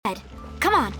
Come on.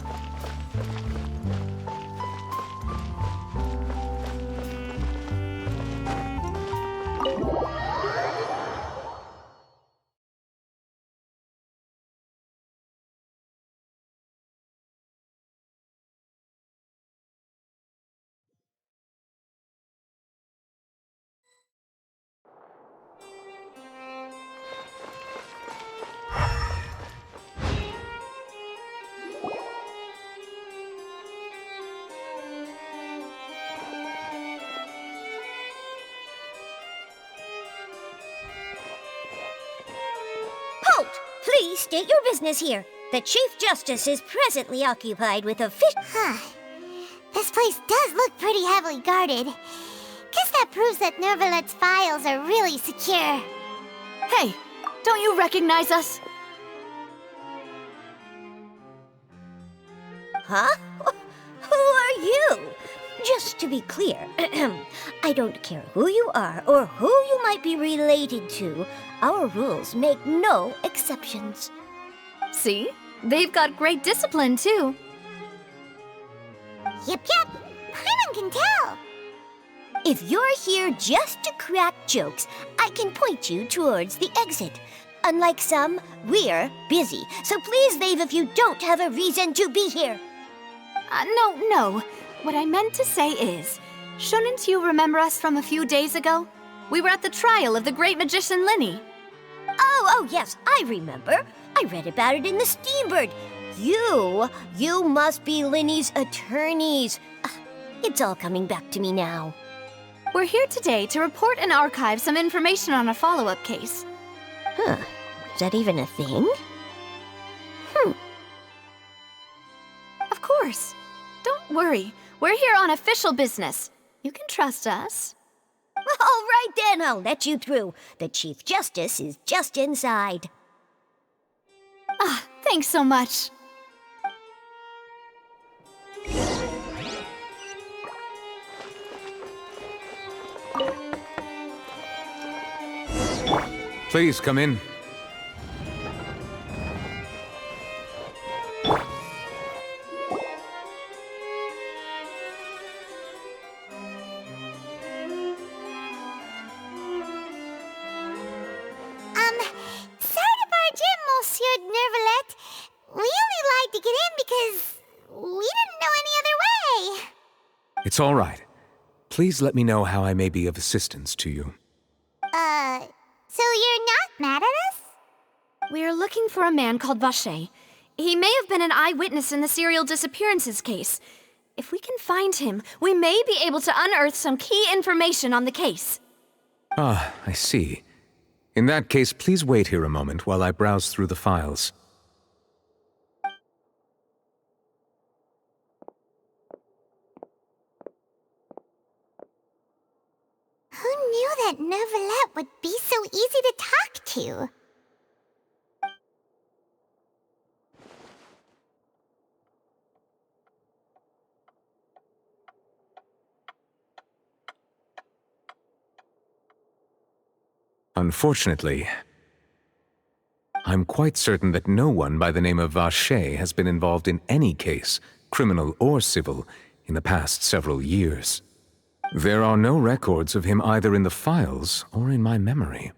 Halt! Please state your business here. The Chief Justice is presently occupied with a fish... This place does look pretty heavily guarded. Guess that proves that Nervalet's files are really secure. Hey, don't you recognize us? Huh? Who are you? Just to be clear, I don't care who you are or who you might be related to. Our rules make no exceptions. See? They've got great discipline, too. Yep. Paimon can tell. If you're here just to crack jokes, I can point you towards the exit. Unlike some, we're busy, so please leave if you don't have a reason to be here. No. What I meant to say is, shouldn't you remember us from a few days ago? We were at the trial of the great magician Linny. Oh, yes, I remember. I read about it in the Steambird. You must be Linny's attorneys. It's all coming back to me now. We're here today to report and archive some information on a follow-up case. Huh, is that even a thing? Of course. Don't worry. We're here on official business. You can trust us. All right then, I'll let you through. The Chief Justice is just inside. Thanks so much. Please come in. Sorry to barge in, Monsieur Nervalet. We only lied to get in because we didn't know any other way. It's all right. Please let me know how I may be of assistance to you. So you're not mad at us? We're looking for a man called Vacher. He may have been an eyewitness in the serial disappearances case. If we can find him, we may be able to unearth some key information on the case. Ah, I see. In that case, please wait here a moment while I browse through the files. Who knew that Nervalet would be so easy to talk to? Unfortunately, I'm quite certain that no one by the name of Vacher has been involved in any case, criminal or civil, in the past several years. There are no records of him either in the files or in my memory.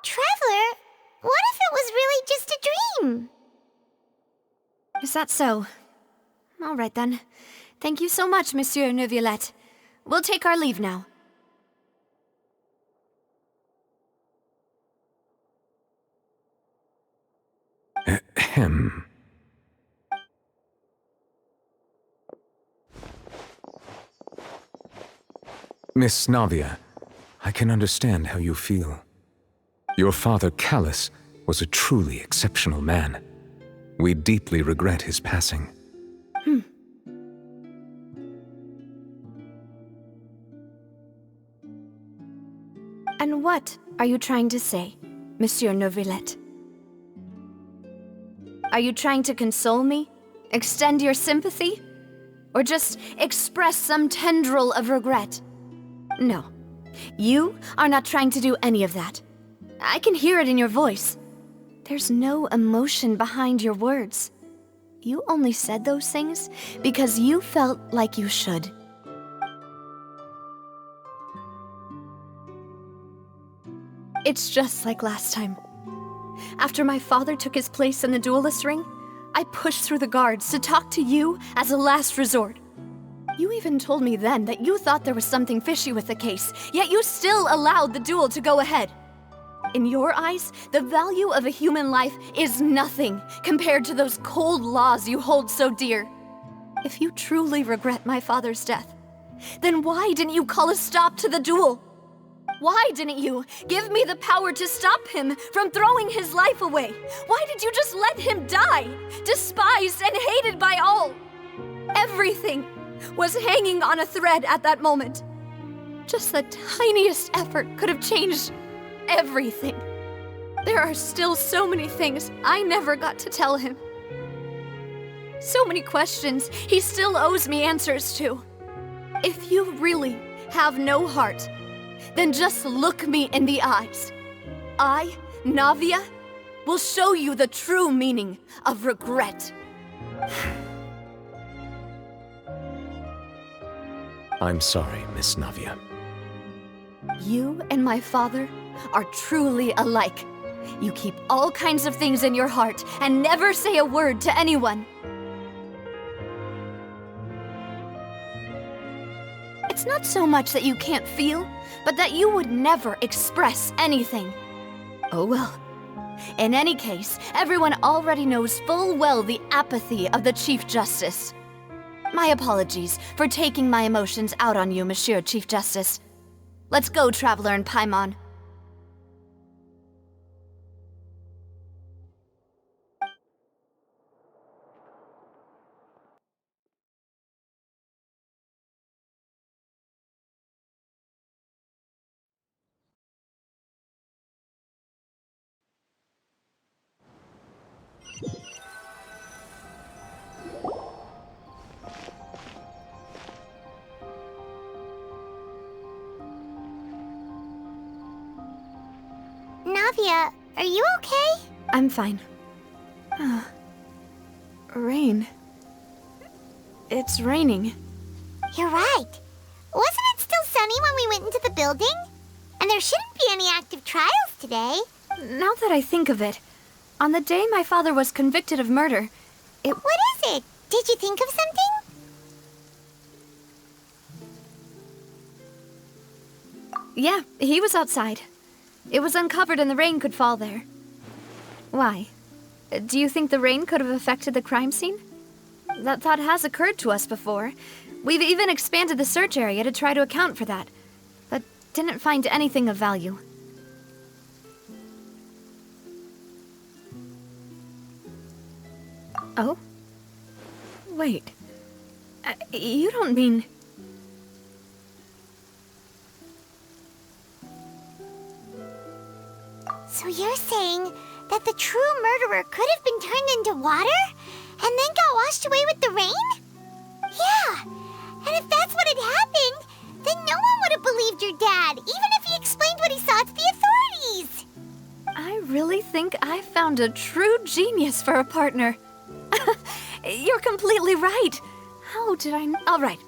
Traveler, what if it was really just a dream? Is that so? All right then. Thank you so much, Monsieur Neuvillette. We'll take our leave now. Ahem. Miss Navia, I can understand how you feel. Your father, Callus, was a truly exceptional man. We deeply regret his passing. And what are you trying to say, Monsieur Neuvillette? Are you trying to console me? Extend your sympathy? Or just express some tendril of regret? No, You are not trying to do any of that. I can hear it in your voice. There's no emotion behind your words. You only said those things because you felt like you should. It's just like last time. After my father took his place in the duelist ring, I pushed through the guards to talk to you as a last resort. You even told me then that you thought there was something fishy with the case, yet you still allowed the duel to go ahead. In your eyes, the value of a human life is nothing compared to those cold laws you hold so dear. If you truly regret my father's death, then why didn't you call a stop to the duel? Why didn't you give me the power to stop him from throwing his life away? Why did you just let him die, despised and hated by all? Everything was hanging on a thread at that moment. Just the tiniest effort could have changed everything. There are still so many things I never got to tell him. So many questions he still owes me answers to. If you really have no heart, then just look me in the eyes. I, Navia, will show you the true meaning of regret. I'm sorry, Miss Navia. You and my father are truly alike. You keep all kinds of things in your heart and never say a word to anyone. It's not so much that you can't feel, but that you would never express anything. Oh well. In any case, everyone already knows full well the apathy of the Chief Justice. My apologies for taking my emotions out on you, Monsieur Chief Justice. Let's go, Traveler and Paimon. Navia, are you okay? I'm fine. Rain. It's raining. You're right. Wasn't it still sunny when we went into the building? And there shouldn't be any active trials today. Now that I think of it, on the day my father was convicted of murder, What is it? Did you think of something? yeah, he was outside. It was uncovered and the rain could fall there. Why? Do you think the rain could have affected the crime scene? That thought has occurred to us before. We've even expanded the search area to try to account for that, but didn't find anything of value. Oh? Wait. You don't mean... So you're saying that the true murderer could have been turned into water and then got washed away with the rain? Yeah, and if that's what had happened, then no one would have believed your dad, even if he explained what he saw to the authorities. I really think I found a true genius for a partner. You're completely right. How did I... All right,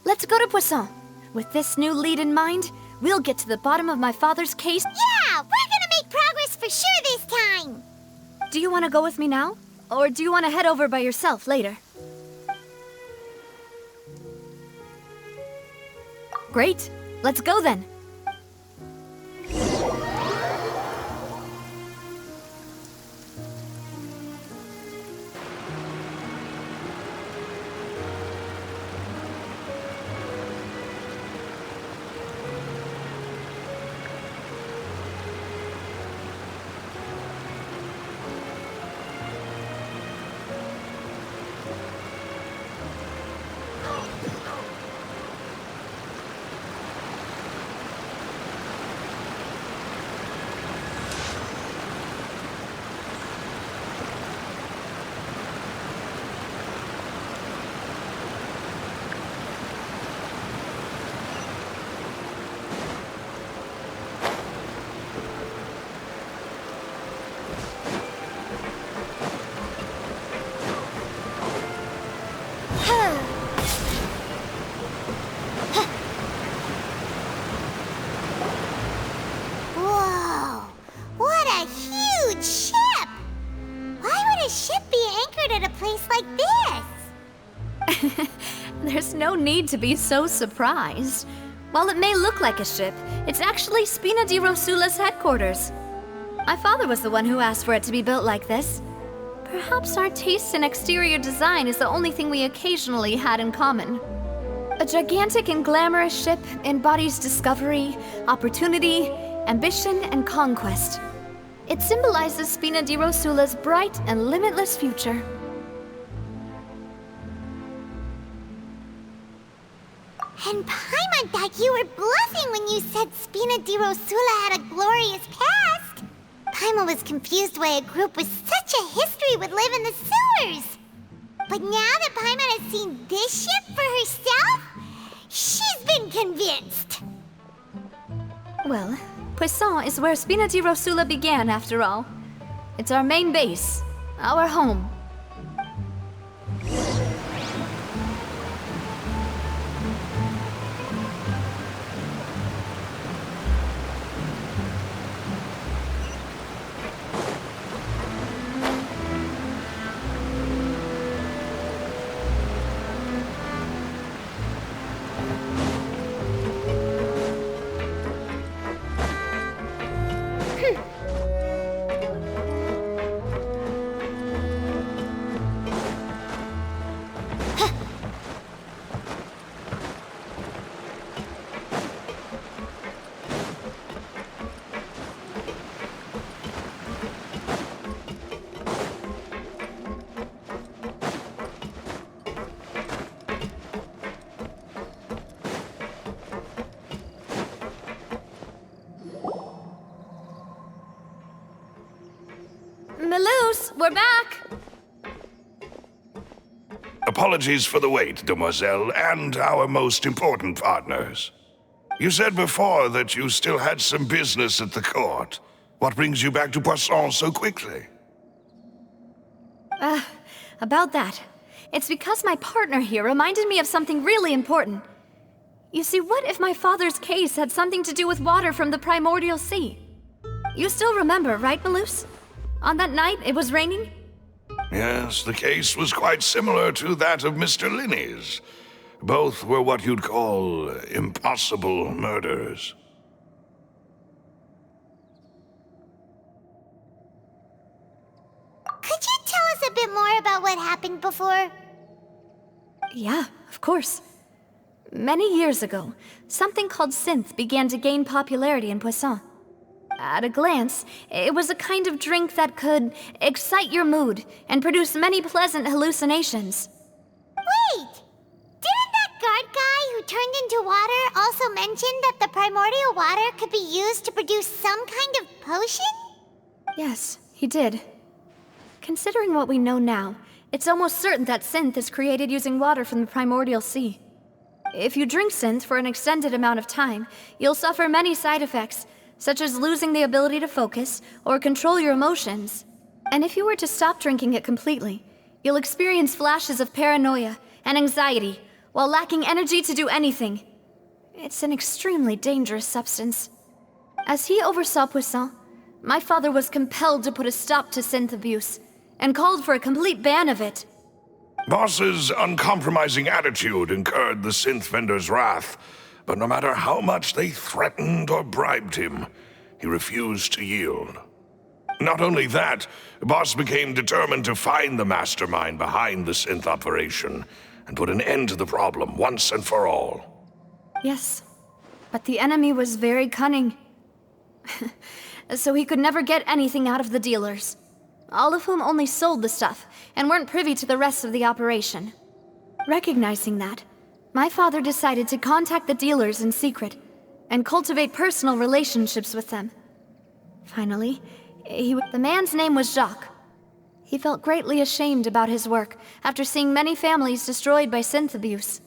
let's go to Poisson. With this new lead in mind, we'll get to the bottom of my father's case. Yeah, we're gonna make progress for sure this time. Do you want to go with me now? Or do you want to head over by yourself later? Great. Let's go then. There's no need to be so surprised. While it may look like a ship, it's actually Spina di Rosula's headquarters. My father was the one who asked for it to be built like this. Perhaps our taste in exterior design is the only thing we occasionally had in common. A gigantic and glamorous ship embodies discovery, opportunity, ambition, and conquest. It symbolizes Spina di Rosula's bright and limitless future. And Paimon thought you were bluffing when you said Spina di Rosula had a glorious past. Paimon was confused why a group with such a history would live in the sewers. But now that Paimon has seen this ship for herself, she's been convinced. Well, Poisson is where Spina di Rosula began, after all. It's our main base, our home. Melus, we're back! Apologies for the wait, demoiselle, and our most important partners. You said before that you still had some business at the court. What brings you back to Poisson so quickly? About that. It's because my partner here reminded me of something really important. You see, what if my father's case had something to do with water from the primordial sea? You still remember, right, Melus? On that night, it was raining? Yes, the case was quite similar to that of Mr. Linney's. Both were what you'd call impossible murders. Could you tell us a bit more about what happened before? Yeah, of course. Many years ago, something called synth began to gain popularity in Poisson. At a glance, it was a kind of drink that could excite your mood and produce many pleasant hallucinations. Wait! Didn't that guard guy who turned into water also mention that the primordial water could be used to produce some kind of potion? Yes, he did. Considering what we know now, it's almost certain that synth is created using water from the primordial sea. If you drink synth for an extended amount of time, you'll suffer many side effects, such as losing the ability to focus or control your emotions. And if you were to stop drinking it completely, you'll experience flashes of paranoia and anxiety while lacking energy to do anything. It's an extremely dangerous substance. As he oversaw Poisson, my father was compelled to put a stop to synth abuse and called for a complete ban of it. Boss's uncompromising attitude incurred the synth vendor's wrath, but no matter how much they threatened or bribed him, he refused to yield. Not only that, Boss became determined to find the mastermind behind the synth operation and put an end to the problem once and for all. Yes, but the enemy was very cunning. So he could never get anything out of the dealers, all of whom only sold the stuff and weren't privy to the rest of the operation. Recognizing that, my father decided to contact the dealers in secret and cultivate personal relationships with them. Finally, the man's name was Jacques. He felt greatly ashamed about his work after seeing many families destroyed by synth abuse.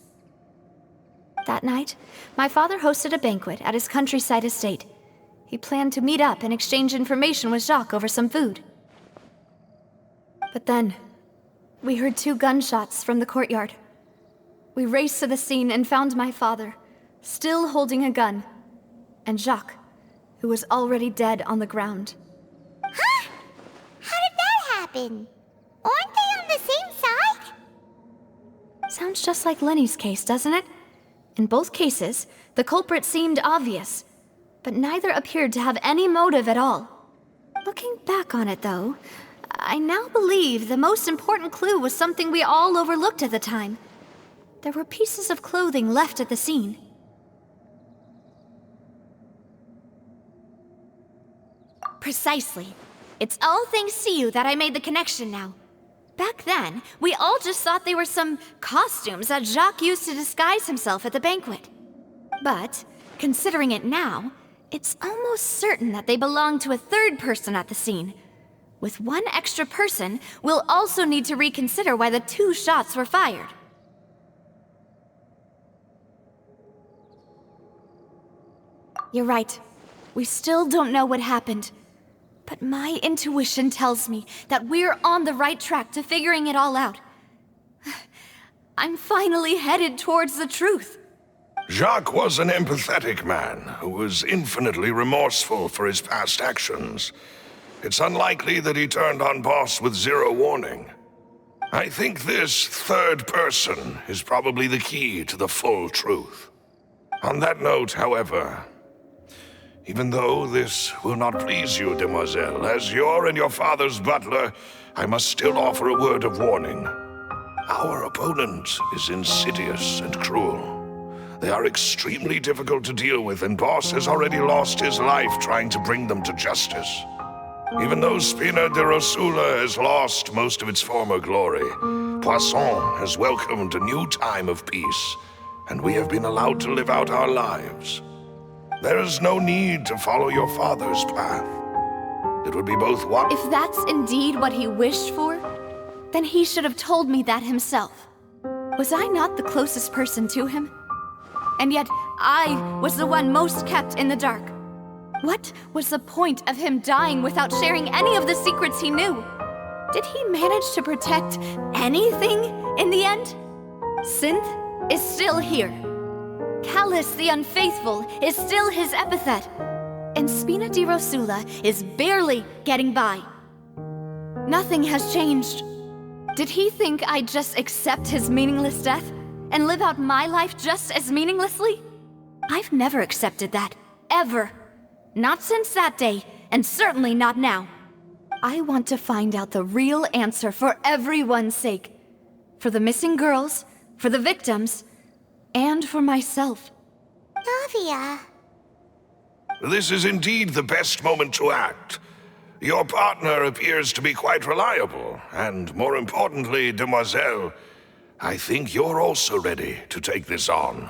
That night, my father hosted a banquet at his countryside estate. He planned to meet up and exchange information with Jacques over some food. But then, we heard 2 gunshots from the courtyard. We raced to the scene and found my father, still holding a gun, and Jacques, who was already dead on the ground. Huh? How did that happen? Aren't they on the same side? Sounds just like Lenny's case, doesn't it? In both cases, the culprit seemed obvious, but neither appeared to have any motive at all. Looking back on it, though, I now believe the most important clue was something we all overlooked at the time. There were pieces of clothing left at the scene. Precisely. It's all thanks to you that I made the connection now. Back then, we all just thought they were some costumes that Jacques used to disguise himself at the banquet. But, considering it now, it's almost certain that they belong to a third person at the scene. With one extra person, we'll also need to reconsider why the 2 shots were fired. You're right. We still don't know what happened. But my intuition tells me that we're on the right track to figuring it all out. I'm finally headed towards the truth. Jacques was an empathetic man who was infinitely remorseful for his past actions. It's unlikely that he turned on Boss with 0 warning. I think this third person is probably the key to the full truth. On that note, however, even though this will not please you, demoiselle, as your and your father's butler, I must still offer a word of warning. Our opponent is insidious and cruel. They are extremely difficult to deal with, and Boss has already lost his life trying to bring them to justice. Even though Spina de Rosula has lost most of its former glory, Poisson has welcomed a new time of peace, and we have been allowed to live out our lives. There is no need to follow your father's path. It would be both what— If that's indeed what he wished for, then he should have told me that himself. Was I not the closest person to him? And yet, I was the one most kept in the dark. What was the point of him dying without sharing any of the secrets he knew? Did he manage to protect anything in the end? Synth is still here. Callus the Unfaithful is still his epithet. And Spina di Rosula is barely getting by. Nothing has changed. Did he think I'd just accept his meaningless death and live out my life just as meaninglessly? I've never accepted that, ever. Not since that day, and certainly not now. I want to find out the real answer for everyone's sake. For the missing girls, for the victims, and for myself. Navia. This is indeed the best moment to act. Your partner appears to be quite reliable, and more importantly, demoiselle, I think you're also ready to take this on.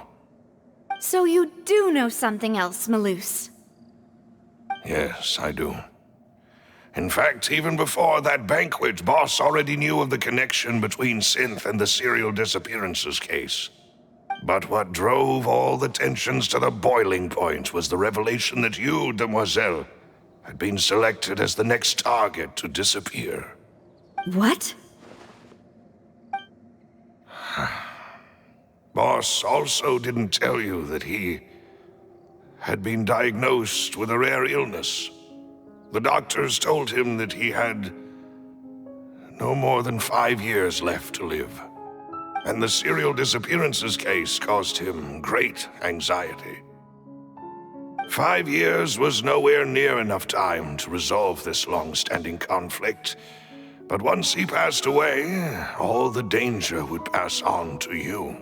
So you do know something else, Maloose? Yes, I do. In fact, even before that banquet, Boss already knew of the connection between Synth and the serial disappearances case. But what drove all the tensions to the boiling point was the revelation that you, demoiselle, had been selected as the next target to disappear. What? Boss also didn't tell you that he had been diagnosed with a rare illness. The doctors told him that he had no more than 5 years left to live. And the serial disappearances case caused him great anxiety. 5 years was nowhere near enough time to resolve this long-standing conflict. But once he passed away, all the danger would pass on to you.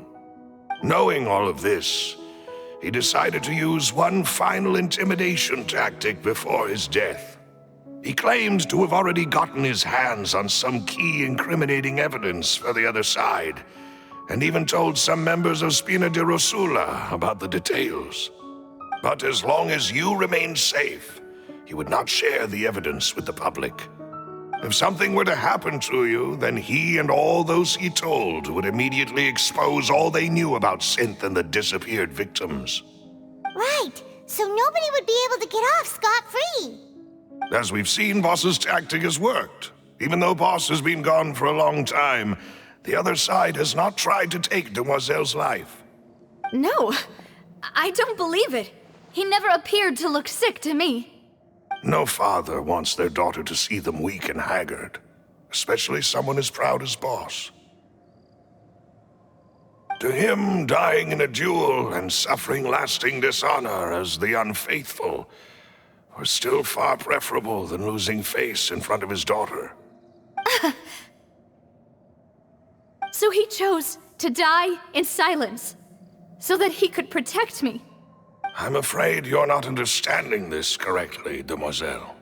Knowing all of this, he decided to use one final intimidation tactic before his death. He claimed to have already gotten his hands on some key incriminating evidence for the other side, and even told some members of Spina di Rosula about the details. But as long as you remained safe, he would not share the evidence with the public. If something were to happen to you, then he and all those he told would immediately expose all they knew about Synth and the disappeared victims. Right, so nobody would be able to get off scot-free. As we've seen, Boss's tactic has worked. Even though Boss has been gone for a long time, the other side has not tried to take Demoiselle's life. No, I don't believe it. He never appeared to look sick to me. No father wants their daughter to see them weak and haggard, especially someone as proud as Boss. To him, dying in a duel and suffering lasting dishonor as the unfaithful was still far preferable than losing face in front of his daughter. So he chose to die in silence, so that he could protect me. I'm afraid you're not understanding this correctly, demoiselle.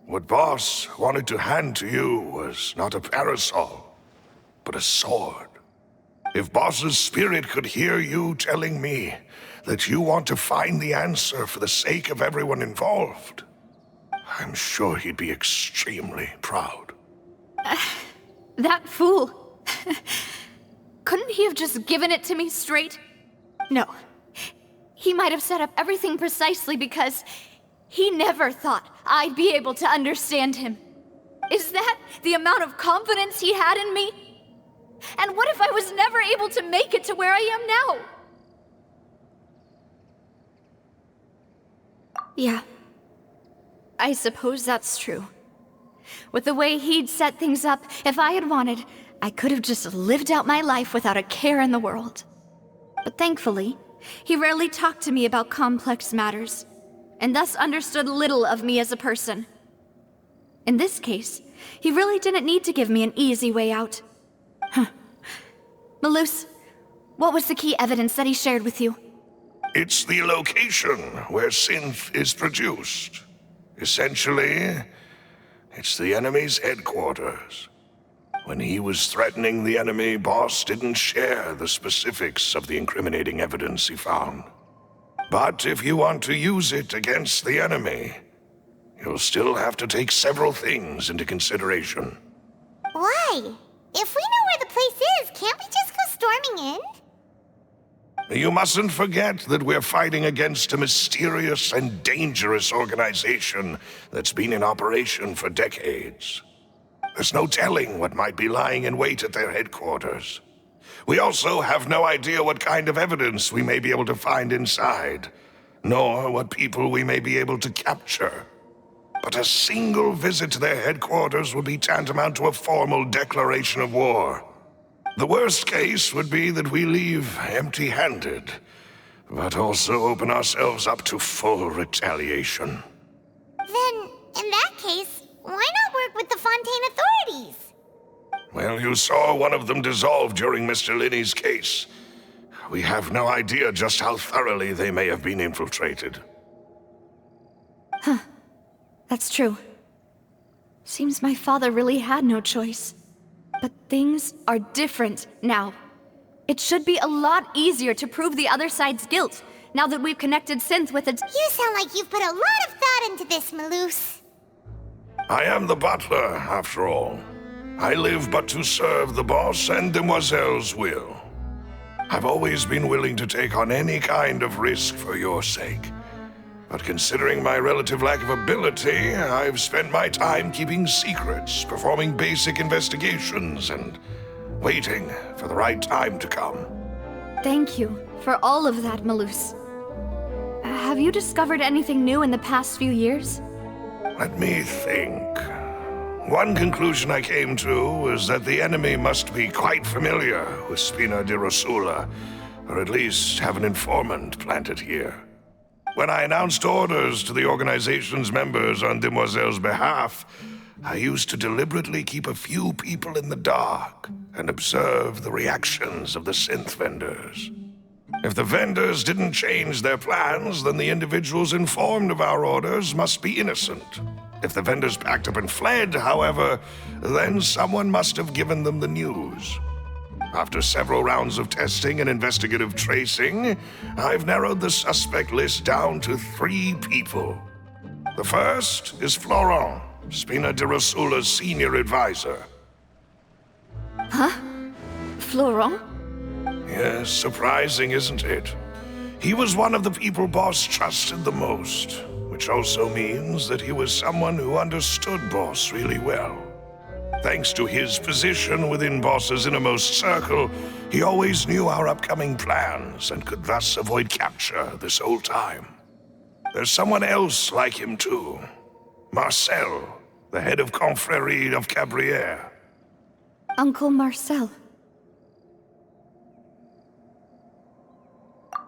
What Boss wanted to hand to you was not a parasol, but a sword. If Boss's spirit could hear you telling me that you want to find the answer for the sake of everyone involved, I'm sure he'd be extremely proud. That fool. Couldn't he have just given it to me straight? No. He might have set up everything precisely because he never thought I'd be able to understand him. Is that the amount of confidence he had in me? And what if I was never able to make it to where I am now? Yeah. I suppose that's true. With the way he'd set things up, if I had wanted, I could have just lived out my life without a care in the world. But thankfully, he rarely talked to me about complex matters, and thus understood little of me as a person. In this case, he really didn't need to give me an easy way out. Malus, what was the key evidence that he shared with you? It's the location where synth is produced. Essentially, it's the enemy's headquarters. When he was threatening the enemy, Boss didn't share the specifics of the incriminating evidence he found. But if you want to use it against the enemy, you'll still have to take several things into consideration. Why? If we know where the place is, can't we just go storming in? You mustn't forget that we're fighting against a mysterious and dangerous organization that's been in operation for decades. There's no telling what might be lying in wait at their headquarters. We also have no idea what kind of evidence we may be able to find inside, nor what people we may be able to capture. But a single visit to their headquarters would be tantamount to a formal declaration of war. The worst case would be that we leave empty-handed, but also open ourselves up to full retaliation. Then, in that case, why not work with the Fontaine authorities? Well, you saw one of them dissolve during Mr. Linney's case. We have no idea just how thoroughly they may have been infiltrated. That's true. Seems my father really had no choice. But things are different now. It should be a lot easier to prove the other side's guilt, now that we've connected Synth with its— You sound like you've put a lot of thought into this, Malus. I am the butler, after all. I live but to serve the boss and Demoiselle's will. I've always been willing to take on any kind of risk for your sake. But considering my relative lack of ability, I've spent my time keeping secrets, performing basic investigations, and waiting for the right time to come. Thank you for all of that, Malus. Have you discovered anything new in the past few years? Let me think. One conclusion I came to was that the enemy must be quite familiar with Spina di Rosula, or at least have an informant planted here. When I announced orders to the organization's members on Demoiselle's behalf, I used to deliberately keep a few people in the dark and observe the reactions of the synth vendors. If the vendors didn't change their plans, then the individuals informed of our orders must be innocent. If the vendors packed up and fled, however, then someone must have given them the news. After several rounds of testing and investigative tracing, I've narrowed the suspect list down to 3 people. The first is Florent, Spina di Rosula's senior advisor. Florent? Yes, surprising, isn't it? He was one of the people Boss trusted the most, which also means that he was someone who understood Boss really well. Thanks to his position within Boss's innermost circle, he always knew our upcoming plans and could thus avoid capture this whole time. There's someone else like him too. Marcel, the head of Confrérie of Caballero. Uncle Marcel.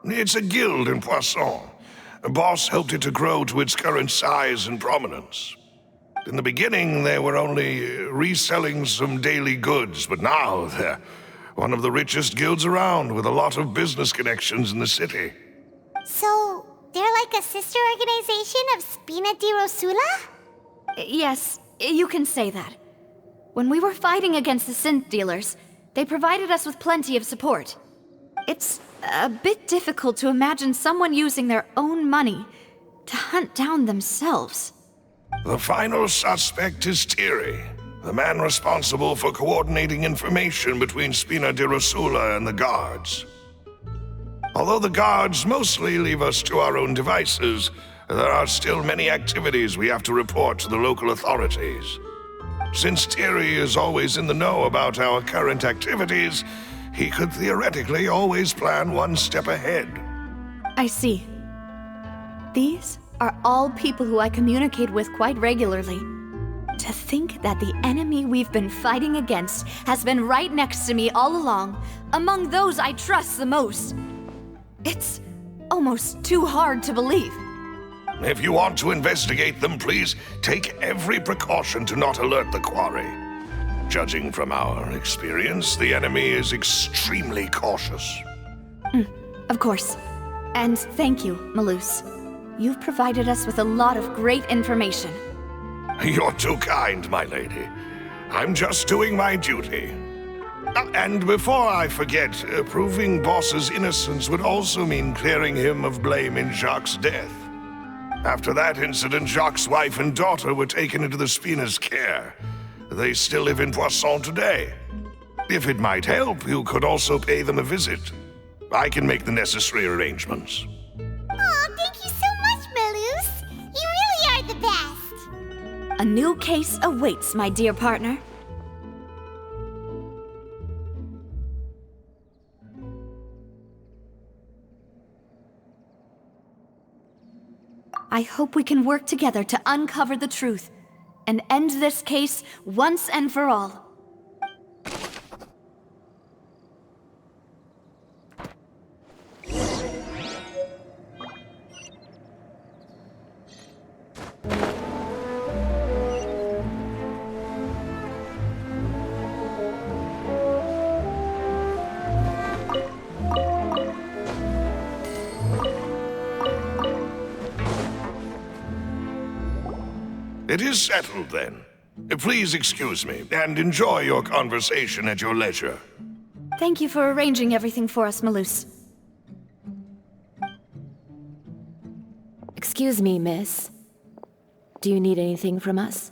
It's a guild in Poisson. A boss helped it to grow to its current size and prominence. In the beginning, they were only reselling some daily goods, but now they're one of the richest guilds around with a lot of business connections in the city. So, they're like a sister organization of Spina di Rosula? Yes, you can say that. When we were fighting against the synth dealers, they provided us with plenty of support. It's a bit difficult to imagine someone using their own money to hunt down themselves. The final suspect is Thierry, the man responsible for coordinating information between Spina di Rosula and the guards. Although the guards mostly leave us to our own devices, there are still many activities we have to report to the local authorities. Since Thierry is always in the know about our current activities, he could theoretically always plan one step ahead. I see. These are all people who I communicate with quite regularly. To think that the enemy we've been fighting against has been right next to me all along, among those I trust the most. It's almost too hard to believe. If you want to investigate them, please take every precaution to not alert the quarry. Judging from our experience, the enemy is extremely cautious. Of course. And thank you, Malus. You've provided us with a lot of great information. You're too kind, my lady. I'm just doing my duty. And before I forget, proving Boss's innocence would also mean clearing him of blame in Jacques' death. After that incident, Jacques' wife and daughter were taken into the Spina's care. They still live in Poisson today. If it might help, you could also pay them a visit. I can make the necessary arrangements. Aw, thank you so much, Malus. You really are the best. A new case awaits, my dear partner. I hope we can work together to uncover the truth and end this case once and for all. It is settled, then. Please excuse me, and enjoy your conversation at your leisure. Thank you for arranging everything for us, Malus. Excuse me, miss. Do you need anything from us?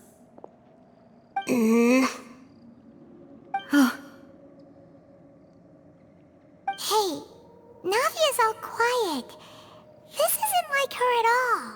Hey, Navia's all quiet. This isn't like her at all.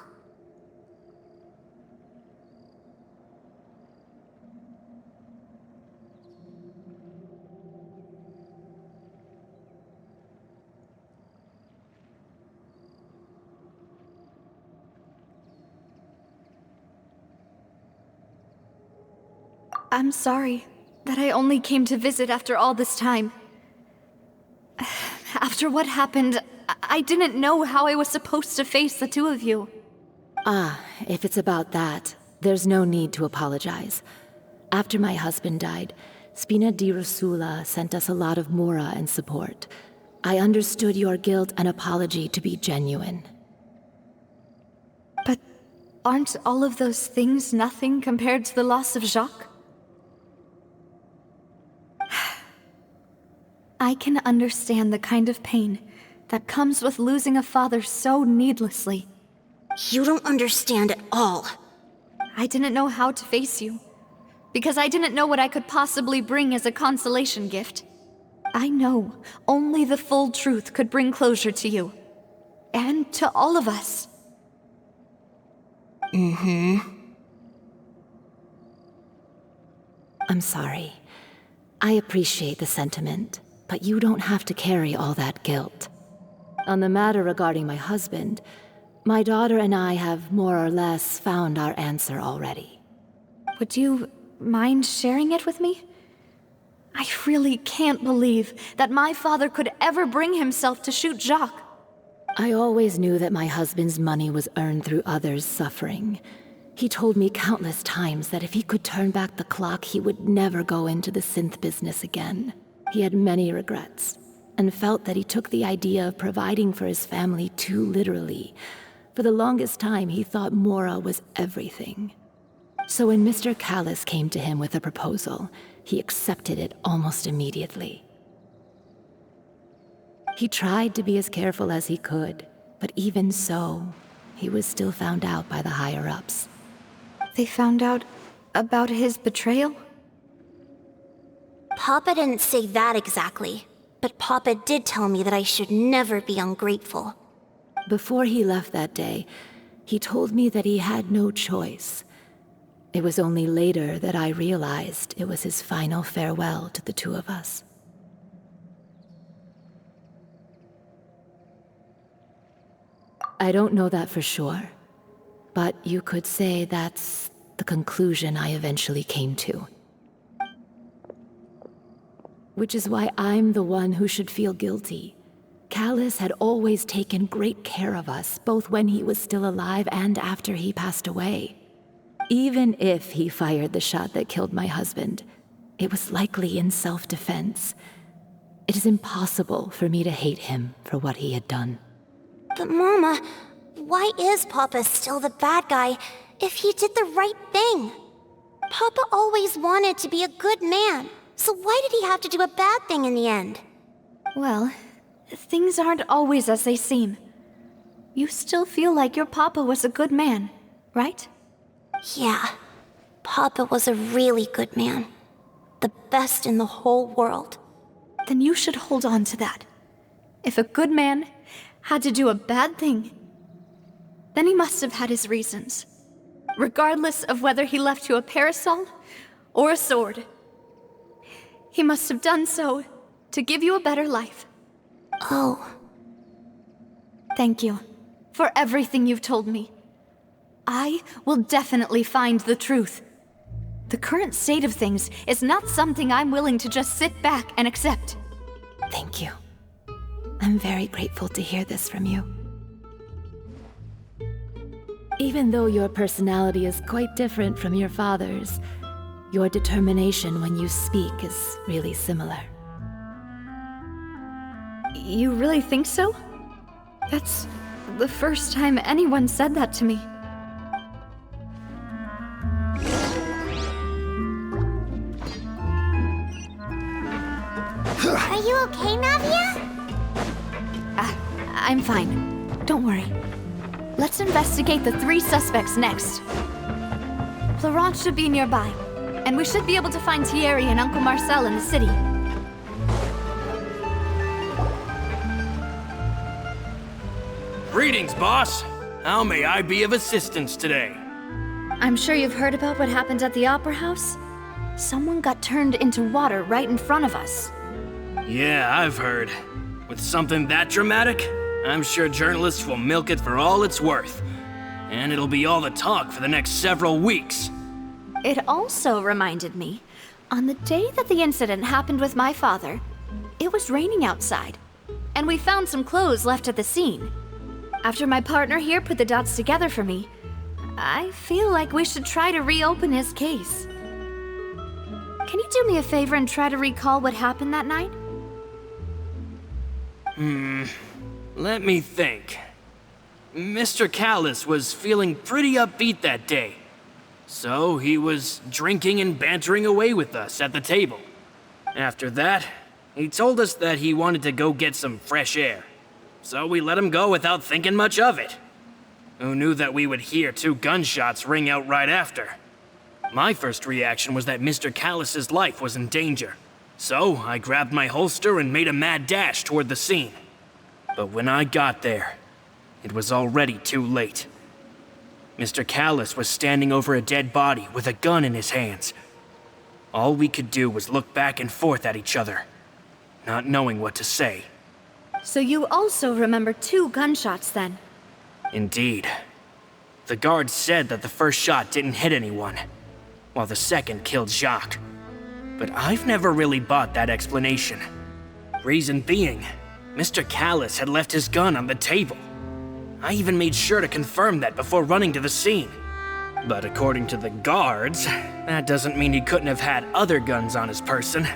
I'm sorry that I only came to visit after all this time. After what happened, I didn't know how I was supposed to face the two of you. Ah, if it's about that, there's no need to apologize. After my husband died, Spina di Rosula sent us a lot of mora and support. I understood your guilt and apology to be genuine. But aren't all of those things nothing compared to the loss of Jacques? I can understand the kind of pain that comes with losing a father so needlessly. You don't understand at all. I didn't know how to face you, because I didn't know what I could possibly bring as a consolation gift. I know only the full truth could bring closure to you, and to all of us. I'm sorry. I appreciate the sentiment, but you don't have to carry all that guilt. On the matter regarding my husband, my daughter and I have more or less found our answer already. Would you mind sharing it with me? I really can't believe that my father could ever bring himself to shoot Jacques. I always knew that my husband's money was earned through others' suffering. He told me countless times that if he could turn back the clock, he would never go into the synth business again. He had many regrets, and felt that he took the idea of providing for his family too literally. For the longest time, he thought Mora was everything. So when Mr. Callis came to him with a proposal, he accepted it almost immediately. He tried to be as careful as he could, but even so, he was still found out by the higher-ups. They found out about his betrayal? Papa didn't say that exactly, but Papa did tell me that I should never be ungrateful. Before he left that day, he told me that he had no choice. It was only later that I realized it was his final farewell to the two of us. I don't know that for sure, but you could say that's the conclusion I eventually came to. Which is why I'm the one who should feel guilty. Callis had always taken great care of us, both when he was still alive and after he passed away. Even if he fired the shot that killed my husband, it was likely in self-defense. It is impossible for me to hate him for what he had done. But Mama, why is Papa still the bad guy if he did the right thing? Papa always wanted to be a good man, so why did he have to do a bad thing in the end? Well, things aren't always as they seem. You still feel like your papa was a good man, right? Yeah, Papa was a really good man. The best in the whole world. Then you should hold on to that. If a good man had to do a bad thing, then he must have had his reasons. Regardless of whether he left you a parasol or a sword. He must have done so to give you a better life. Oh. Thank you for everything you've told me. I will definitely find the truth. The current state of things is not something I'm willing to just sit back and accept. Thank you. I'm very grateful to hear this from you. Even though your personality is quite different from your father's, your determination when you speak is really similar. You really think so? That's the first time anyone said that to me. Are you okay, Navia? I'm fine. Don't worry. Let's investigate the 3 suspects next. Florent should be nearby, and we should be able to find Thierry and Uncle Marcel in the city. Greetings, boss. How may I be of assistance today? I'm sure you've heard about what happened at the Opera House. Someone got turned into water right in front of us. Yeah, I've heard. With something that dramatic, I'm sure journalists will milk it for all it's worth. And it'll be all the talk for the next several weeks. It also reminded me, on the day that the incident happened with my father, it was raining outside, and we found some clothes left at the scene. After my partner here put the dots together for me, I feel like we should try to reopen his case. Can you do me a favor and try to recall what happened that night? Let me think. Mr. Callis was feeling pretty upbeat that day. So he was drinking and bantering away with us at the table. After that, he told us that he wanted to go get some fresh air. So we let him go without thinking much of it. Who knew that we would hear 2 gunshots ring out right after? My first reaction was that Mr. Callis's life was in danger. So I grabbed my holster and made a mad dash toward the scene. But when I got there, it was already too late. Mr. Callis was standing over a dead body with a gun in his hands. All we could do was look back and forth at each other, not knowing what to say. So you also remember 2 gunshots then? Indeed. The guard said that the first shot didn't hit anyone, while the second killed Jacques. But I've never really bought that explanation. Reason being, Mr. Callis had left his gun on the table. I even made sure to confirm that before running to the scene. But according to the guards, that doesn't mean he couldn't have had other guns on his person.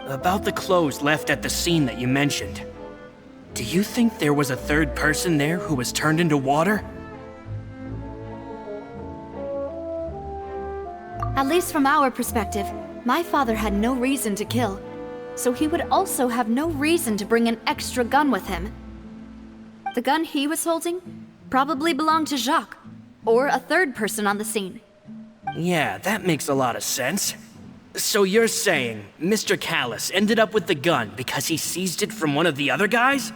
About the clothes left at the scene that you mentioned, do you think there was a third person there who was turned into water? At least from our perspective, my father had no reason to kill. So he would also have no reason to bring an extra gun with him. The gun he was holding probably belonged to Jacques, or a third person on the scene. Yeah, that makes a lot of sense. So you're saying Mr. Callis ended up with the gun because he seized it from one of the other guys?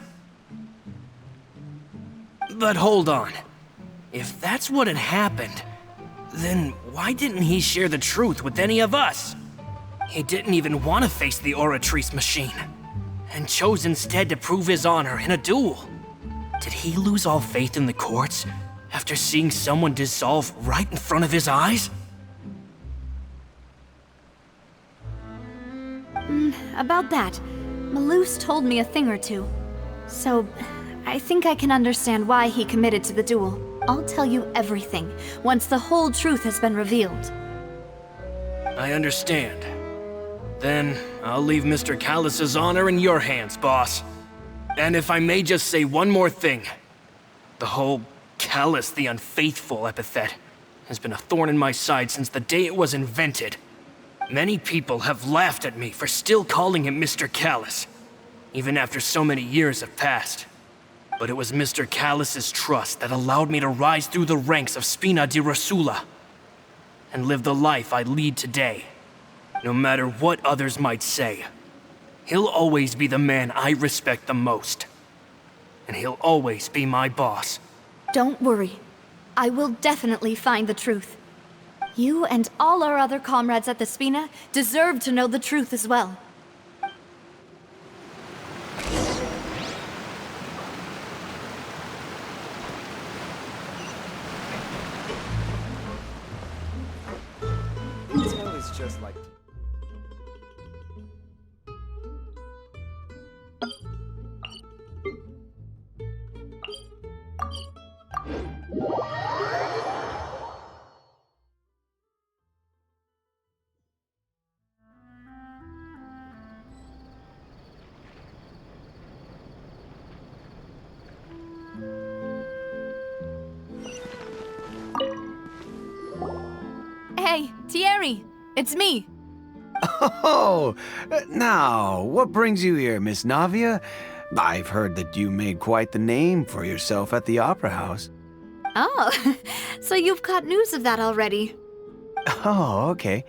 But hold on. If that's what had happened, then why didn't he share the truth with any of us? He didn't even want to face the Oratrice machine, and chose instead to prove his honor in a duel. Did he lose all faith in the courts after seeing someone dissolve right in front of his eyes? About that, Malus told me a thing or two. So, I think I can understand why he committed to the duel. I'll tell you everything, once the whole truth has been revealed. I understand. Then, I'll leave Mr. Callis's honor in your hands, boss. And if I may just say one more thing. The whole Callis the Unfaithful epithet has been a thorn in my side since the day it was invented. Many people have laughed at me for still calling him Mr. Callis, even after so many years have passed. But it was Mr. Callis's trust that allowed me to rise through the ranks of Spina di Rosula and live the life I lead today. No matter what others might say, he'll always be the man I respect the most. And he'll always be my boss. Don't worry. I will definitely find the truth. You and all our other comrades at the Spina deserve to know the truth as well. It's just like... Hey, Thierry! It's me! Oh, now, what brings you here, Miss Navia? I've heard that you made quite the name for yourself at the Opera House. Oh, so you've caught news of that already. Oh, okay.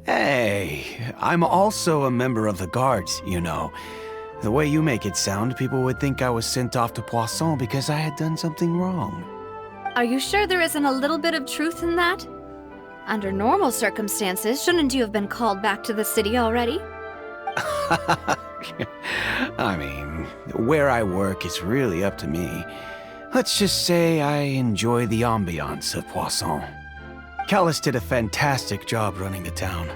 Hey, I'm also a member of the Guards, you know. The way you make it sound, people would think I was sent off to Poisson because I had done something wrong. Are you sure there isn't a little bit of truth in that? Under normal circumstances, shouldn't you have been called back to the city already? I mean, where I work is really up to me. Let's just say I enjoy the ambiance of Poisson. Callis did a fantastic job running the town,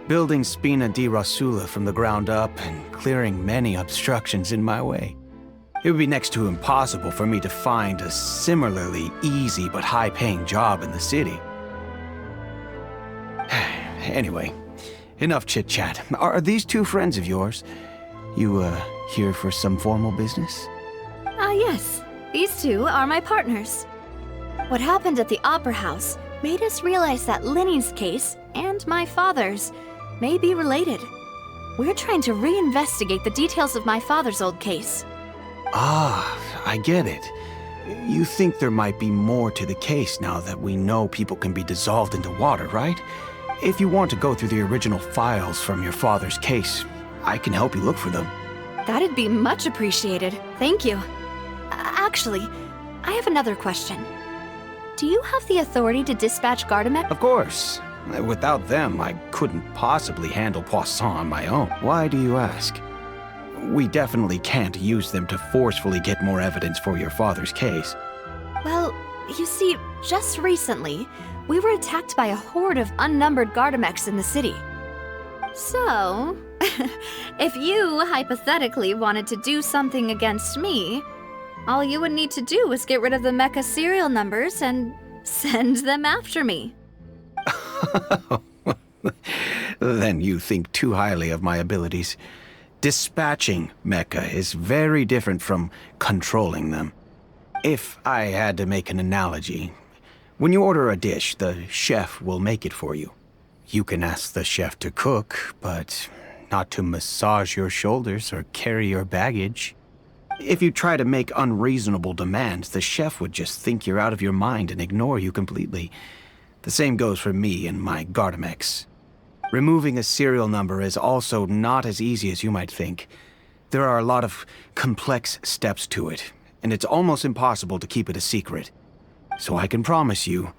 building Spina di Rosula from the ground up and clearing many obstructions in my way. It would be next to impossible for me to find a similarly easy but high-paying job in the city. Anyway, enough chit-chat. Are these two friends of yours? You, here for some formal business? Yes. These two are my partners. What happened at the Opera House made us realize that Linny's case and my father's may be related. We're trying to reinvestigate the details of my father's old case. Ah, I get it. You think there might be more to the case now that we know people can be dissolved into water, right? If you want to go through the original files from your father's case, I can help you look for them. That'd be much appreciated. Thank you. Actually, I have another question. Do you have the authority to dispatch Gardamek? Of course. Without them, I couldn't possibly handle Poisson on my own. Why do you ask? We definitely can't use them to forcefully get more evidence for your father's case. Well, you see, just recently, we were attacked by a horde of unnumbered Gardameks in the city. So, if you hypothetically wanted to do something against me, All you would need to do is get rid of the mecha serial numbers and send them after me. Then you think too highly of my abilities. Dispatching mecha is very different from controlling them. If I had to make an analogy, when you order a dish, the chef will make it for you. You can ask the chef to cook, but not to massage your shoulders or carry your baggage. If you try to make unreasonable demands, the chef would just think you're out of your mind and ignore you completely. The same goes for me and my Gardamex. Removing a serial number is also not as easy as you might think. There are a lot of complex steps to it, and it's almost impossible to keep it a secret. So I can promise you,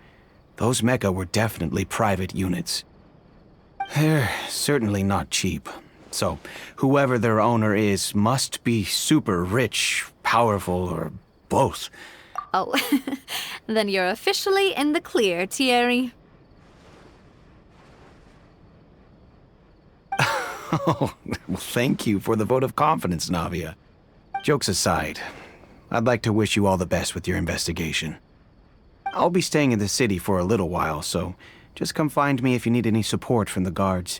those mecha were definitely private units. They're certainly not cheap. So, whoever their owner is must be super rich, powerful, or both. Oh, then you're officially in the clear, Thierry. Oh, well, thank you for the vote of confidence, Navia. Jokes aside, I'd like to wish you all the best with your investigation. I'll be staying in the city for a little while, so just come find me if you need any support from the guards.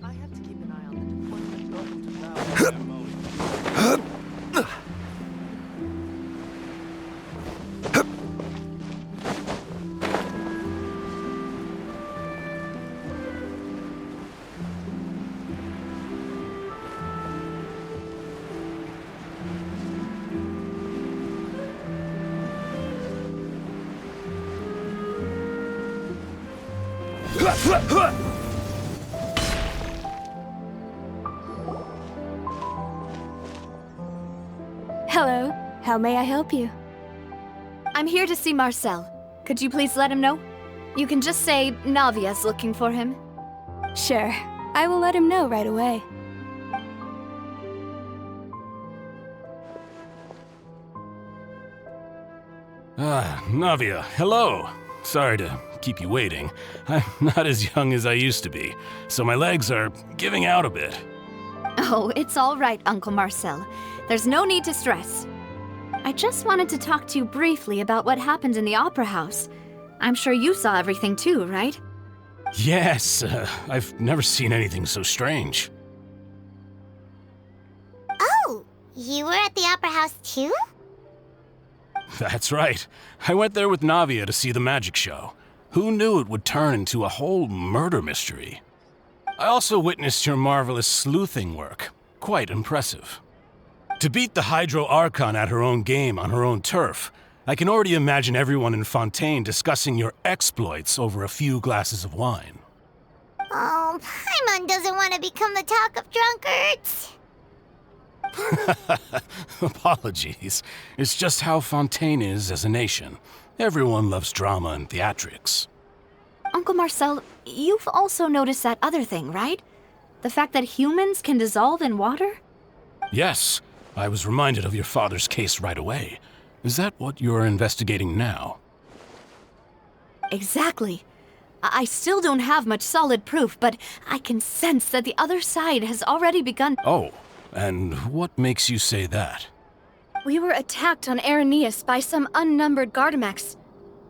I have to keep an eye on the deployment of Hello, how may I help you? I'm here to see Marcel. Could you please let him know? You can just say Navia's looking for him. Sure, I will let him know right away. Navia, hello. Sorry to keep you waiting. I'm not as young as I used to be, so my legs are giving out a bit. Oh, it's all right, Uncle Marcel. There's no need to stress. I just wanted to talk to you briefly about what happened in the Opera House. I'm sure you saw everything too, right? Yes, I've never seen anything so strange. Oh, you were at the Opera House too? That's right. I went there with Navia to see the magic show. Who knew it would turn into a whole murder mystery? I also witnessed your marvelous sleuthing work. Quite impressive. To beat the Hydro Archon at her own game on her own turf, I can already imagine everyone in Fontaine discussing your exploits over a few glasses of wine. Oh, Paimon doesn't want to become the talk of drunkards. Apologies. It's just how Fontaine is as a nation. Everyone loves drama and theatrics. Uncle Marcel, you've also noticed that other thing, right? The fact that humans can dissolve in water? Yes, I was reminded of your father's case right away. Is that what you're investigating now? Exactly. I still don't have much solid proof, but I can sense that the other side has already begun. Oh, and what makes you say that? We were attacked on Araneus by some unnumbered Gardamex.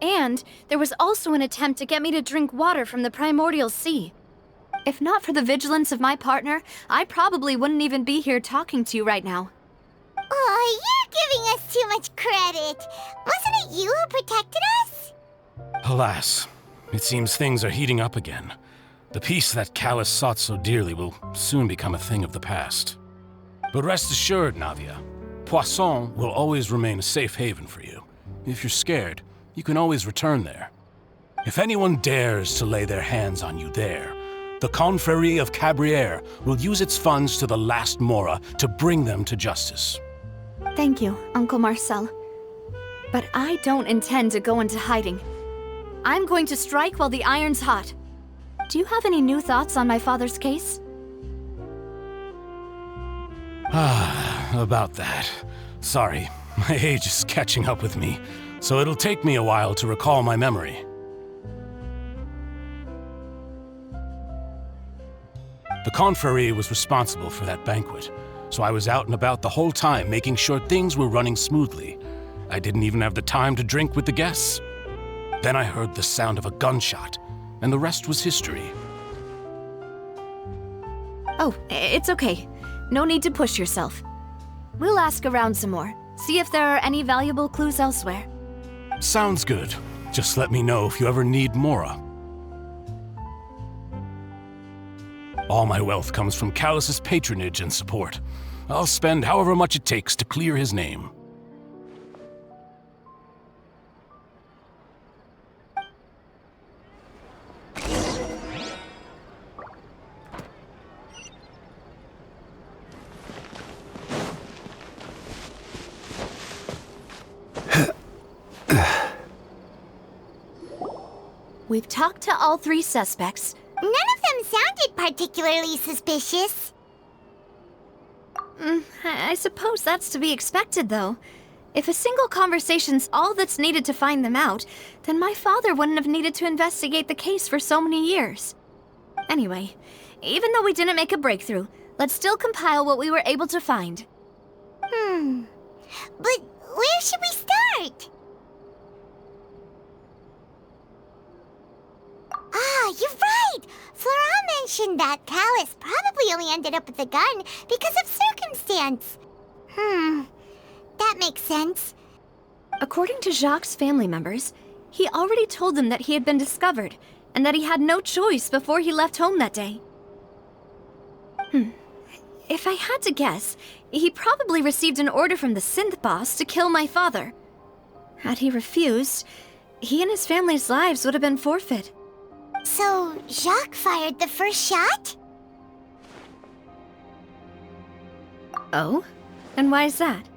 And there was also an attempt to get me to drink water from the primordial sea. If not for the vigilance of my partner, I probably wouldn't even be here talking to you right now. Oh, you're giving us too much credit. Wasn't it you who protected us? Alas, it seems things are heating up again. The peace that Callus sought so dearly will soon become a thing of the past. But rest assured, Navia, Poisson will always remain a safe haven for you. If you're scared, you can always return there. If anyone dares to lay their hands on you there, the Confrérie of Caballero will use its funds to the last Mora to bring them to justice. Thank you, Uncle Marcel. But I don't intend to go into hiding. I'm going to strike while the iron's hot. Do you have any new thoughts on my father's case? About that. Sorry, my age is catching up with me, so it'll take me a while to recall my memory. The confrérie was responsible for that banquet, so I was out and about the whole time making sure things were running smoothly. I didn't even have the time to drink with the guests. Then I heard the sound of a gunshot, and the rest was history. Oh, it's okay. No need to push yourself. We'll ask around some more, see if there are any valuable clues elsewhere. Sounds good. Just let me know if you ever need Mora. All my wealth comes from Callus's patronage and support. I'll spend however much it takes to clear his name. We've talked to all 3 suspects. None of them sounded particularly suspicious. I suppose that's to be expected, though. If a single conversation's all that's needed to find them out, then my father wouldn't have needed to investigate the case for so many years. Anyway, even though we didn't make a breakthrough, let's still compile what we were able to find. But where should we start? Ah, you're right! Flora mentioned that Callus probably only ended up with the gun because of circumstance. That makes sense. According to Jacques' family members, he already told them that he had been discovered, and that he had no choice before he left home that day. If I had to guess, he probably received an order from the synth boss to kill my father. Had he refused, he and his family's lives would have been forfeit. So, Jacques fired the first shot? Oh? And why is that?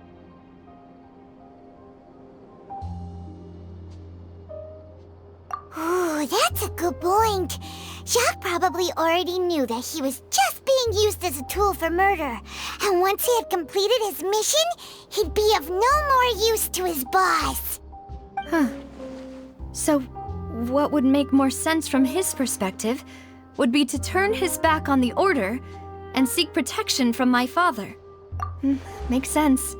Ooh, that's a good point. Jacques probably already knew that he was just being used as a tool for murder. And once he had completed his mission, he'd be of no more use to his boss. So, what would make more sense from his perspective would be to turn his back on the order and seek protection from my father. Makes sense.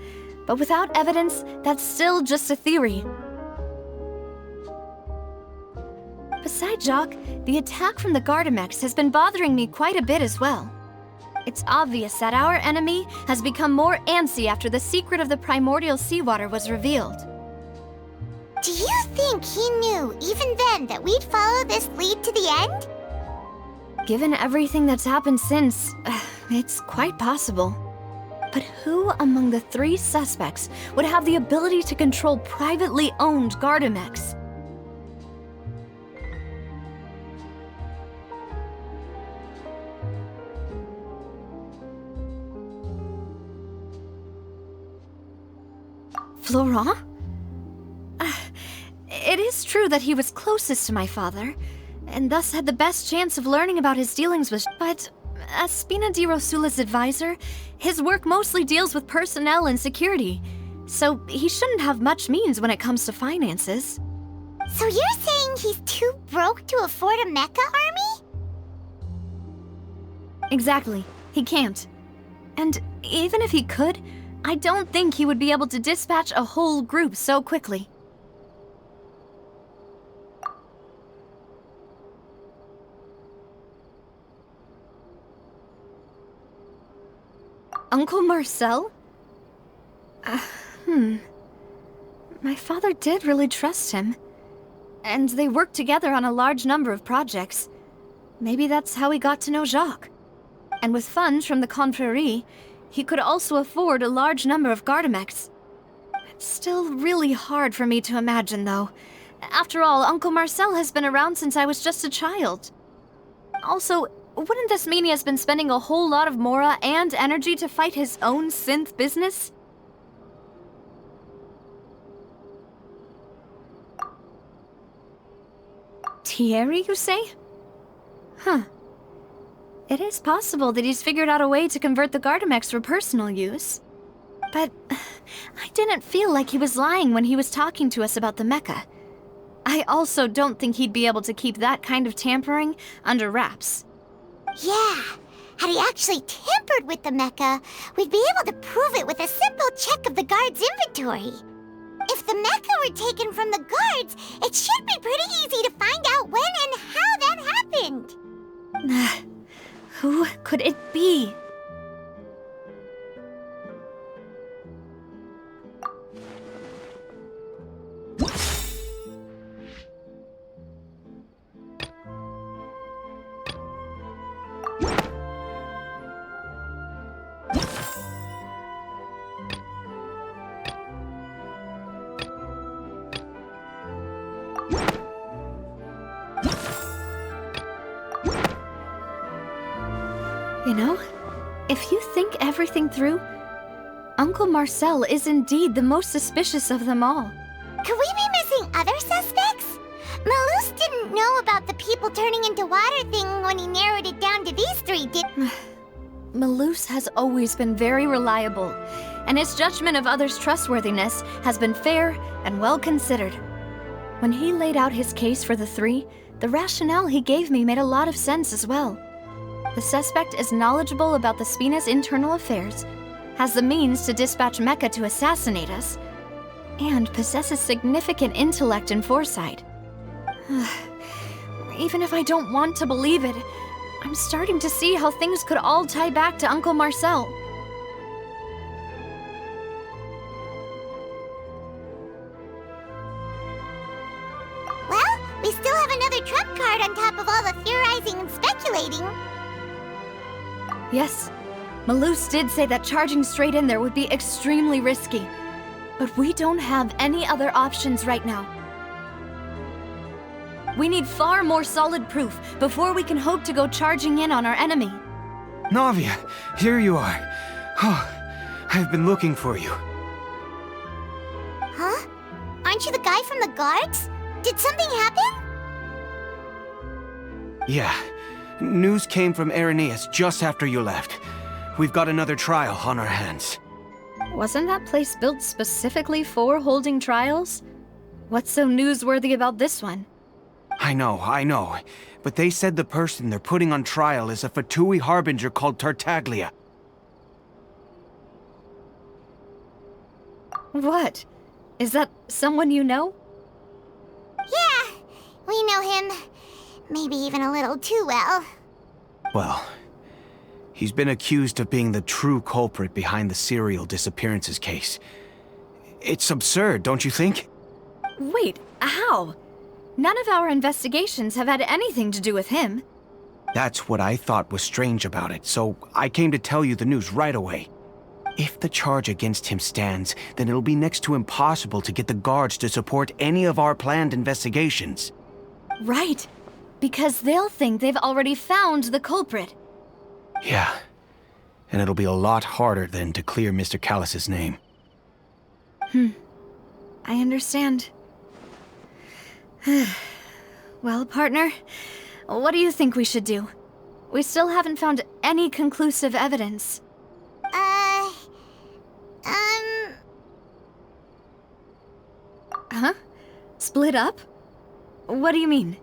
But without evidence, that's still just a theory. Besides Jacques, the attack from the Gardamex has been bothering me quite a bit as well. It's obvious that our enemy has become more antsy after the secret of the primordial seawater was revealed. Do you think he knew, even then, that we'd follow this lead to the end? Given everything that's happened since, it's quite possible. But who among the 3 suspects would have the ability to control privately owned Gardamex? Florent? It is true that he was closest to my father, and thus had the best chance of learning about his dealings with... But as Spina di Rosula's advisor, his work mostly deals with personnel and security, so he shouldn't have much means when it comes to finances. So you're saying he's too broke to afford a mecha army? Exactly. He can't. And even if he could, I don't think he would be able to dispatch a whole group so quickly. Uncle Marcel? My father did really trust him. And they worked together on a large number of projects. Maybe that's how he got to know Jacques. And with funds from the confrérie, he could also afford a large number of Gardamex. It's still really hard for me to imagine, though. After all, Uncle Marcel has been around since I was just a child. Also, wouldn't this mean he has been spending a whole lot of Mora and energy to fight his own synth business? Thierry, you say? It is possible that he's figured out a way to convert the Gardamex for personal use. But I didn't feel like he was lying when he was talking to us about the mecha. I also don't think he'd be able to keep that kind of tampering under wraps. Yeah, had he actually tampered with the mecha, we'd be able to prove it with a simple check of the guard's inventory. If the mecha were taken from the guards, it should be pretty easy to find out when and how that happened. Who could it be? You know, if you think everything through, Uncle Marcel is indeed the most suspicious of them all. Could we be missing other suspects? Malus didn't know about the people turning into water thing when he narrowed it down to these three, did... Malus has always been very reliable, and his judgment of others' trustworthiness has been fair and well considered. When he laid out his case for the three, the rationale he gave me made a lot of sense as well. The suspect is knowledgeable about the Spina's internal affairs, has the means to dispatch Mecha to assassinate us, and possesses significant intellect and foresight. Even if I don't want to believe it, I'm starting to see how things could all tie back to Uncle Marcel. Well, we still have another trump card on top of all the theorizing and speculating. Yes, Malus did say that charging straight in there would be extremely risky, but we don't have any other options right now. We need far more solid proof before we can hope to go charging in on our enemy. Navia, here you are. Oh, I've been looking for you. Huh? Aren't you the guy from the guards? Did something happen? Yeah. News came from Irenaeus just after you left. We've got another trial on our hands. Wasn't that place built specifically for holding trials? What's so newsworthy about this one? I know. But they said the person they're putting on trial is a Fatui harbinger called Tartaglia. What? Is that someone you know? Yeah, we know him. Maybe even a little too well. Well, he's been accused of being the true culprit behind the serial disappearances case. It's absurd, don't you think? Wait, how? None of our investigations have had anything to do with him. That's what I thought was strange about it, so I came to tell you the news right away. If the charge against him stands, then it'll be next to impossible to get the guards to support any of our planned investigations. Right, because they'll think they've already found the culprit. Yeah, and it'll be a lot harder then to clear Mr. Callus's name. I understand. Well, partner, what do you think we should do? We still haven't found any conclusive evidence. Huh? Split up? What do you mean?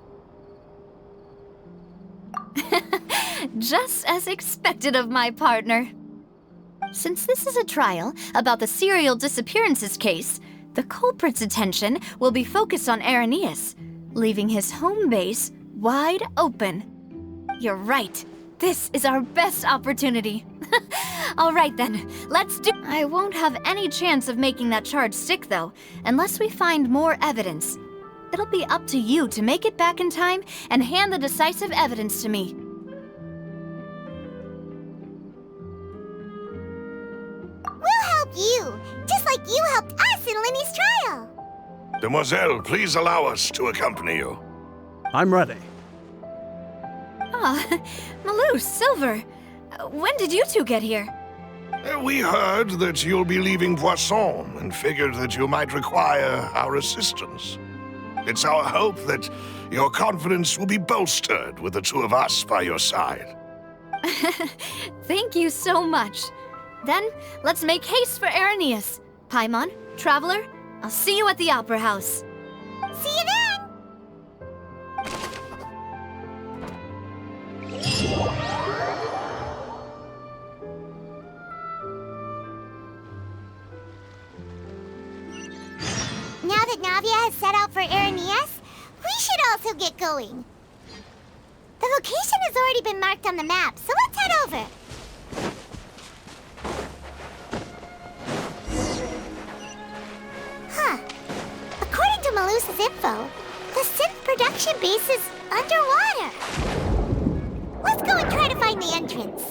Just as expected of my partner. Since this is a trial about the serial disappearances case, the culprit's attention will be focused on Irenaeus, leaving his home base wide open. You're right. This is our best opportunity. All right then, let's do— I won't have any chance of making that charge stick though, unless we find more evidence. It'll be up to you to make it back in time and hand the decisive evidence to me. We'll help you, just like you helped us in Linny's trial. Demoiselle, please allow us to accompany you. I'm ready. Ah, Malus, Silver. When did you two get here? We heard that you'll be leaving Poisson and figured that you might require our assistance. It's our hope that your confidence will be bolstered with the two of us by your side. Thank you so much. Then, let's make haste for Irenaeus. Paimon, Traveler, I'll see you at the Opera House. See you then! Navia has set out for Aranias, we should also get going. The location has already been marked on the map, so let's head over. Huh. According to Malus's info, the synth production base is underwater. Let's go and try to find the entrance.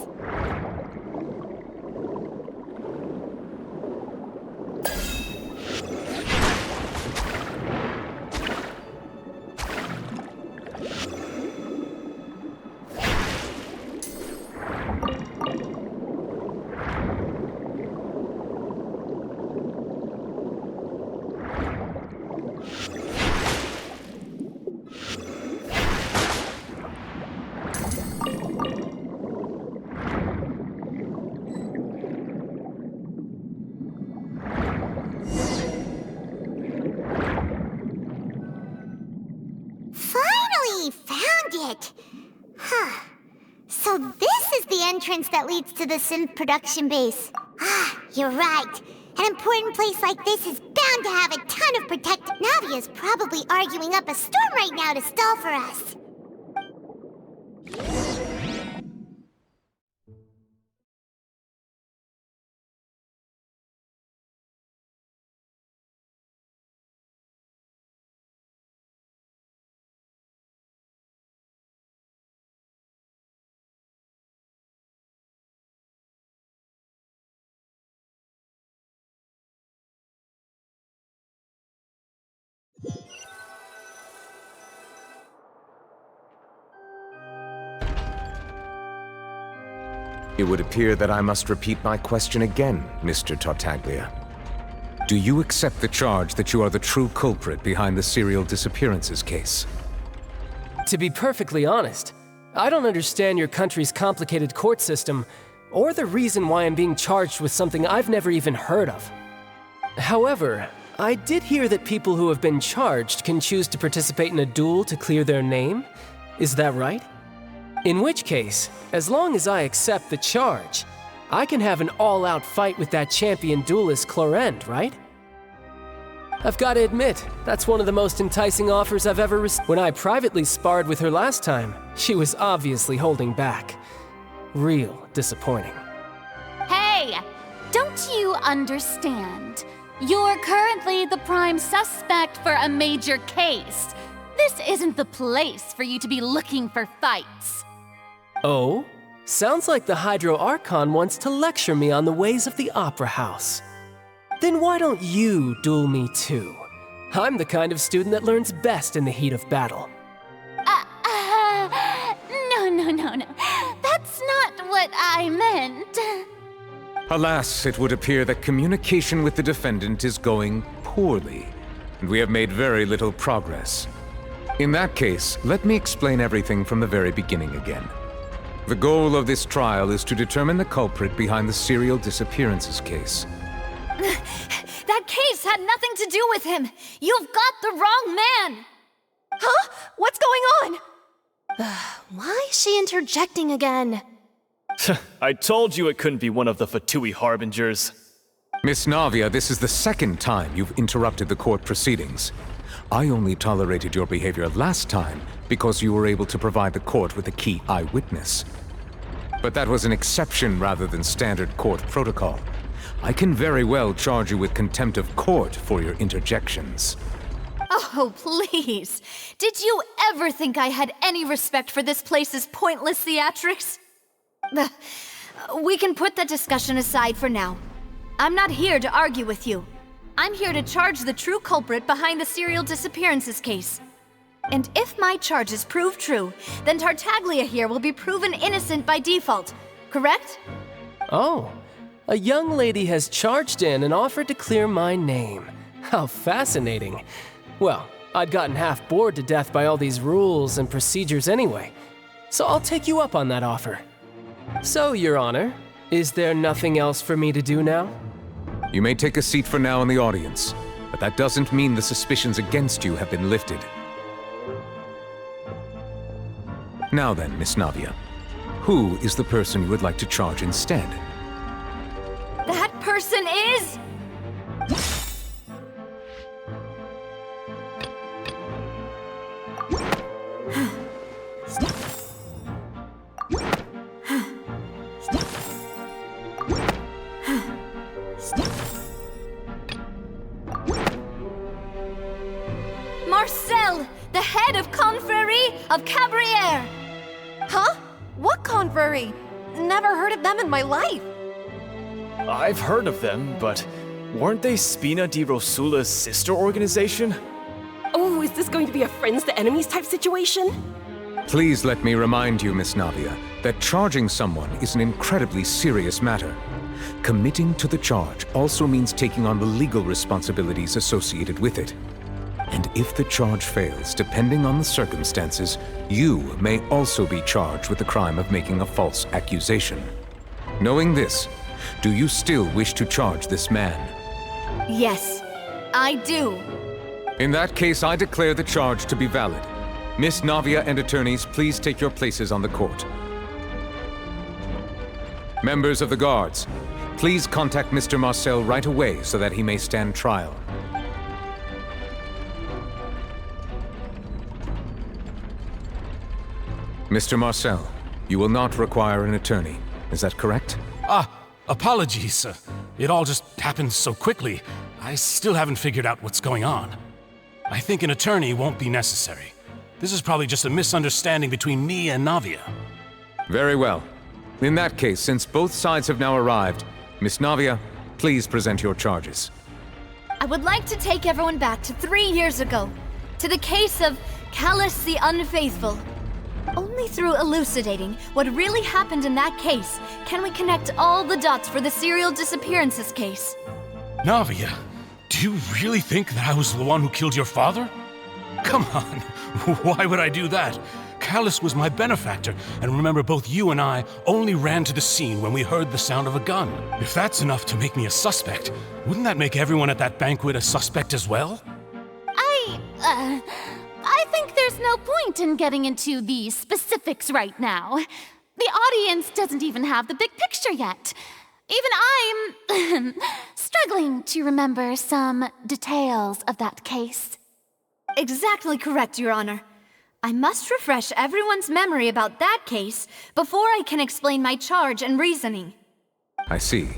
So this is the entrance that leads to the synth production base. Ah, you're right. An important place like this is bound to have a ton of protect. Navia's probably arguing up a storm right now to stall for us. It would appear that I must repeat my question again, Mr. Tartaglia. Do you accept the charge that you are the true culprit behind the serial disappearances case? To be perfectly honest, I don't understand your country's complicated court system, or the reason why I'm being charged with something I've never even heard of. However, I did hear that people who have been charged can choose to participate in a duel to clear their name. Is that right? In which case, as long as I accept the charge, I can have an all-out fight with that champion duelist Clorend, right? I've got to admit, that's one of the most enticing offers I've ever received. When I privately sparred with her last time, she was obviously holding back. Real disappointing. Hey! Don't you understand? You're currently the prime suspect for a major case. This isn't the place for you to be looking for fights. Oh? Sounds like the Hydro Archon wants to lecture me on the ways of the Opera House. Then why don't you duel me too? I'm the kind of student that learns best in the heat of battle. No. That's not what I meant. Alas, it would appear that communication with the defendant is going poorly, and we have made very little progress. In that case, let me explain everything from the very beginning again. The goal of this trial is to determine the culprit behind the serial disappearances case. That case had nothing to do with him! You've got the wrong man! Huh? What's going on? Why is she interjecting again? I told you it couldn't be one of the Fatui Harbingers. Miss Navia, this is the second time you've interrupted the court proceedings. I only tolerated your behavior last time because you were able to provide the court with a key eyewitness. But that was an exception rather than standard court protocol. I can very well charge you with contempt of court for your interjections. Oh, please. Did you ever think I had any respect for this place's pointless theatrics? We can put that discussion aside for now. I'm not here to argue with you. I'm here to charge the true culprit behind the serial disappearances case. And if my charges prove true, then Tartaglia here will be proven innocent by default, correct? Oh, a young lady has charged in and offered to clear my name. How fascinating. Well, I'd gotten half bored to death by all these rules and procedures anyway, so I'll take you up on that offer. So, Your Honor, is there nothing else for me to do now? You may take a seat for now in the audience, but that doesn't mean the suspicions against you have been lifted. Now then, Miss Navia, who is the person you would like to charge instead? That person is... of Caballero. Huh? What confrery? Never heard of them in my life. I've heard of them, but weren't they Spina di Rosula's sister organization? Oh, is this going to be a friends to enemies type situation? Please let me remind you, Miss Navia, that charging someone is an incredibly serious matter. Committing to the charge also means taking on the legal responsibilities associated with it. And if the charge fails, depending on the circumstances, you may also be charged with the crime of making a false accusation. Knowing this, do you still wish to charge this man? Yes, I do. In that case, I declare the charge to be valid. Miss Navia and attorneys, please take your places on the court. Members of the guards, please contact Mr. Marcel right away so that he may stand trial. Mr. Marcel, you will not require an attorney. Is that correct? Apologies. It all just happened so quickly. I still haven't figured out what's going on. I think an attorney won't be necessary. This is probably just a misunderstanding between me and Navia. Very well. In that case, since both sides have now arrived, Miss Navia, please present your charges. I would like to take everyone back to 3 years ago, to the case of Callus the Unfaithful. Only through elucidating what really happened in that case can we connect all the dots for the serial disappearances case. Navia, do you really think that I was the one who killed your father? Come on, why would I do that? Callus was my benefactor, and remember, both you and I only ran to the scene when we heard the sound of a gun. If that's enough to make me a suspect, wouldn't that make everyone at that banquet a suspect as well? I think there's no point in getting into the specifics right now. The audience doesn't even have the big picture yet. Even I'm struggling to remember some details of that case. Exactly correct, Your Honor. I must refresh everyone's memory about that case before I can explain my charge and reasoning. I see.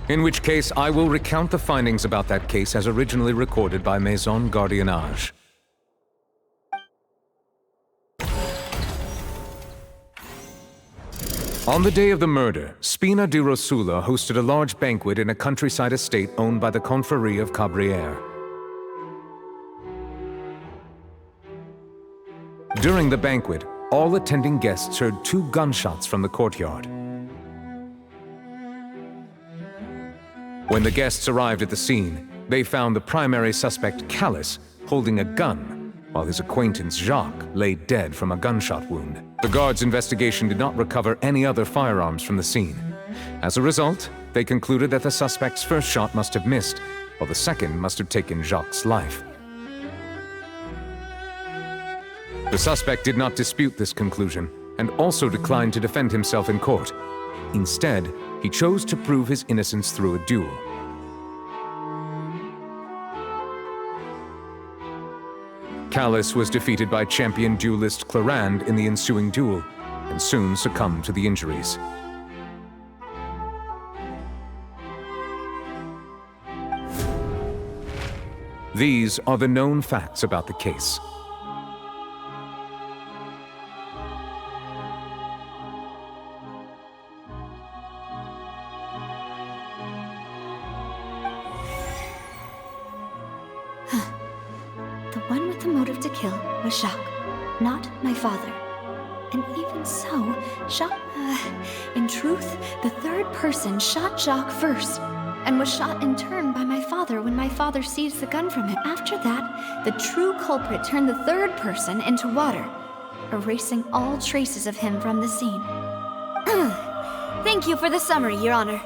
In which case, I will recount the findings about that case as originally recorded by Maison Gardiennage. On the day of the murder, Spina di Rosula hosted a large banquet in a countryside estate owned by the Confrérie of Caballero. During the banquet, all attending guests heard 2 gunshots from the courtyard. When the guests arrived at the scene, they found the primary suspect, Callus, holding a gun, while his acquaintance, Jacques, lay dead from a gunshot wound. The guards' investigation did not recover any other firearms from the scene. As a result, they concluded that the suspect's first shot must have missed, while the second must have taken Jacques' life. The suspect did not dispute this conclusion, and also declined to defend himself in court. Instead, he chose to prove his innocence through a duel. Callus was defeated by champion duelist Clarand in the ensuing duel, and soon succumbed to the injuries. These are the known facts about the case. Was Jacques, not my father. And even so, Jacques, in truth, the third person shot Jacques first, and was shot in turn by my father when my father seized the gun from him. After that, the true culprit turned the third person into water, erasing all traces of him from the scene. Thank you for the summary, Your Honor.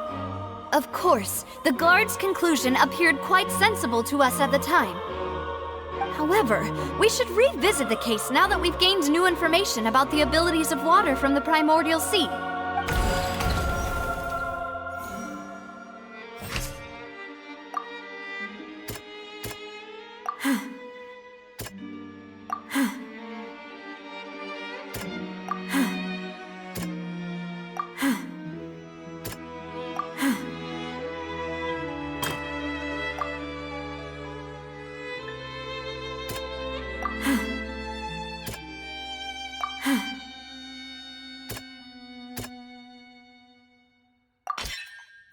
Of course, the guard's conclusion appeared quite sensible to us at the time. However, we should revisit the case now that we've gained new information about the abilities of water from the primordial sea.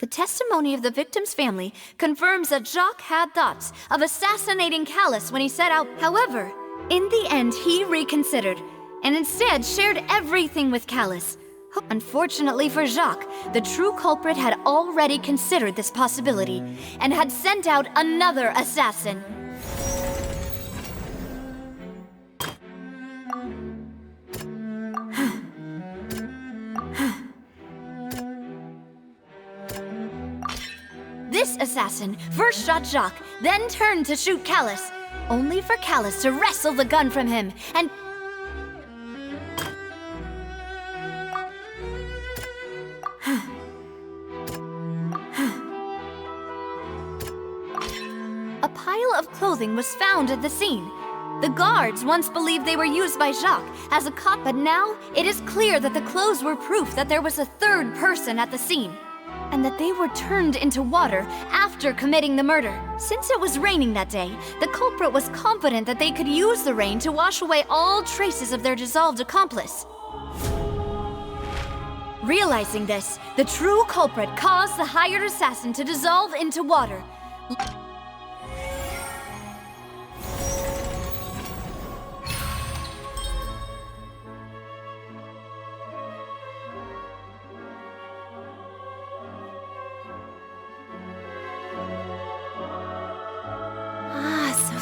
The testimony of the victim's family confirms that Jacques had thoughts of assassinating Callus when he set out. However, in the end, he reconsidered and instead shared everything with Callus. Unfortunately for Jacques, the true culprit had already considered this possibility and had sent out another assassin. This assassin first shot Jacques, then turned to shoot Callus, only for Callus to wrestle the gun from him and... A pile of clothing was found at the scene. The guards once believed they were used by Jacques as a cop, but now it is clear that the clothes were proof that there was a third person at the scene, and that they were turned into water after committing the murder. Since it was raining that day, the culprit was confident that they could use the rain to wash away all traces of their dissolved accomplice. Realizing this, the true culprit caused the hired assassin to dissolve into water.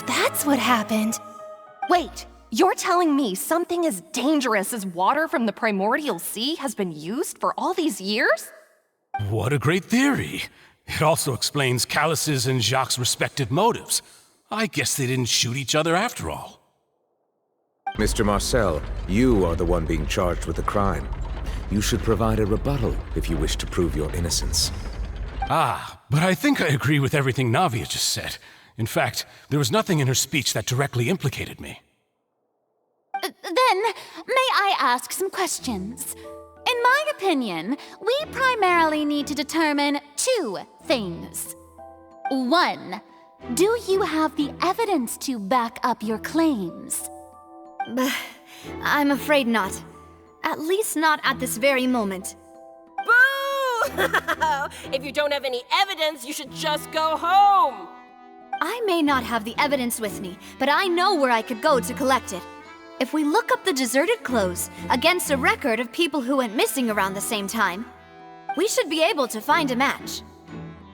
That's what happened. Wait, you're telling me something as dangerous as water from the primordial sea has been used for all these years? What a great theory. It also explains Callus's and Jacques' respective motives. I guess they didn't shoot each other after all. Mr. Marcel, you are the one being charged with the crime. You should provide a rebuttal if you wish to prove your innocence. Ah, but I think I agree with everything Navia just said. In fact, there was nothing in her speech that directly implicated me. Then, may I ask some questions? In my opinion, we primarily need to determine two things. One, do you have the evidence to back up your claims? I'm afraid not. At least not at this very moment. Boo! If you don't have any evidence, you should just go home! I may not have the evidence with me, but I know where I could go to collect it. If we look up the deserted clothes against a record of people who went missing around the same time, we should be able to find a match.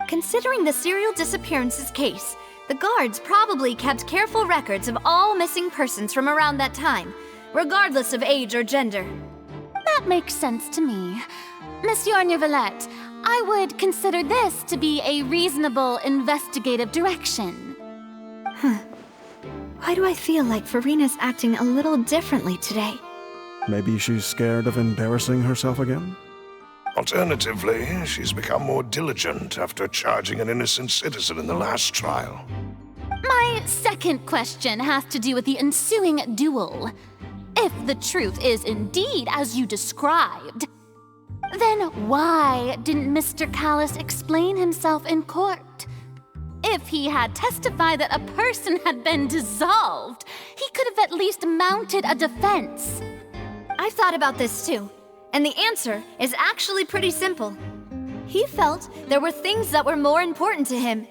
Considering the serial disappearances case, the guards probably kept careful records of all missing persons from around that time, regardless of age or gender. That makes sense to me. Monsieur Neuvillette, I would consider this to be a reasonable investigative direction. Why do I feel like Farina's acting a little differently today? Maybe she's scared of embarrassing herself again? Alternatively, she's become more diligent after charging an innocent citizen in the last trial. My second question has to do with the ensuing duel. If the truth is indeed as you described, then why didn't Mr. Callus explain himself in court? If he had testified that a person had been dissolved, he could have at least mounted a defense. I've thought about this too, and the answer is actually pretty simple. He felt there were things that were more important to him.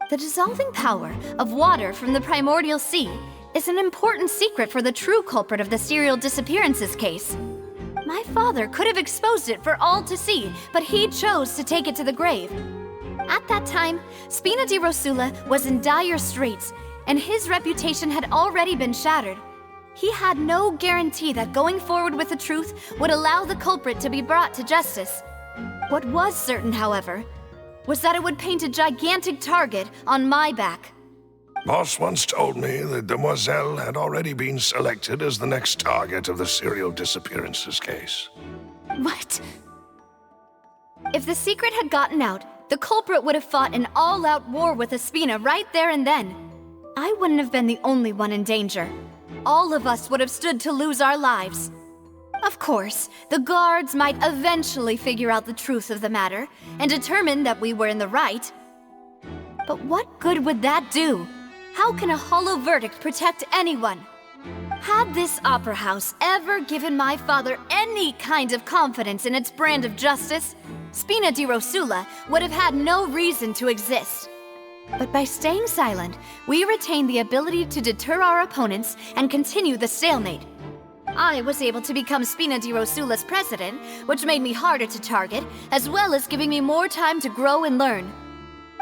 The dissolving power of water from the primordial sea is an important secret for the true culprit of the serial disappearances case. My father could have exposed it for all to see, but he chose to take it to the grave. At that time, Spina di Rosula was in dire straits, and his reputation had already been shattered. He had no guarantee that going forward with the truth would allow the culprit to be brought to justice. What was certain, however, was that it would paint a gigantic target on my back. Boss once told me that Demoiselle had already been selected as the next target of the serial disappearances case. What? If the secret had gotten out, the culprit would have fought an all-out war with Espina right there and then. I wouldn't have been the only one in danger. All of us would have stood to lose our lives. Of course, the guards might eventually figure out the truth of the matter and determine that we were in the right. But what good would that do? How can a hollow verdict protect anyone? Had this opera house ever given my father any kind of confidence in its brand of justice, Spina di Rosula would have had no reason to exist. But by staying silent, we retain the ability to deter our opponents and continue the stalemate. I was able to become Spina di Rosula's president, which made me harder to target, as well as giving me more time to grow and learn.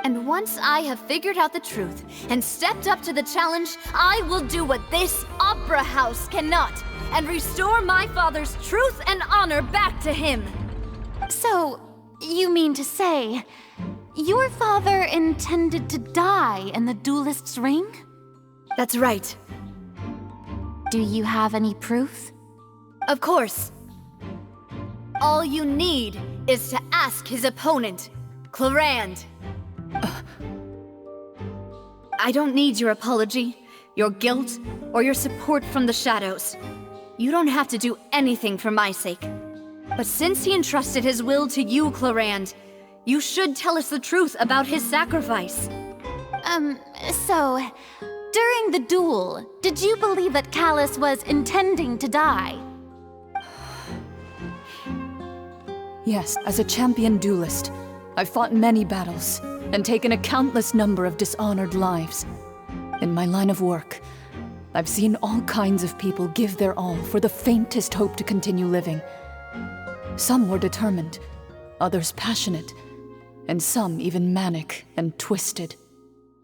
And once I have figured out the truth and stepped up to the challenge, I will do what this opera house cannot, and restore my father's truth and honor back to him. So, you mean to say, your father intended to die in the duelist's ring? That's right. Do you have any proof? Of course. All you need is to ask his opponent, Clarand. I don't need your apology, your guilt, or your support from the shadows. You don't have to do anything for my sake. But since he entrusted his will to you, Clarand, you should tell us the truth about his sacrifice. So, during the duel, did you believe that Callus was intending to die? Yes, as a champion duelist, I've fought many battles and taken a countless number of dishonored lives. In my line of work, I've seen all kinds of people give their all for the faintest hope to continue living. Some were determined, others passionate, and some even manic and twisted.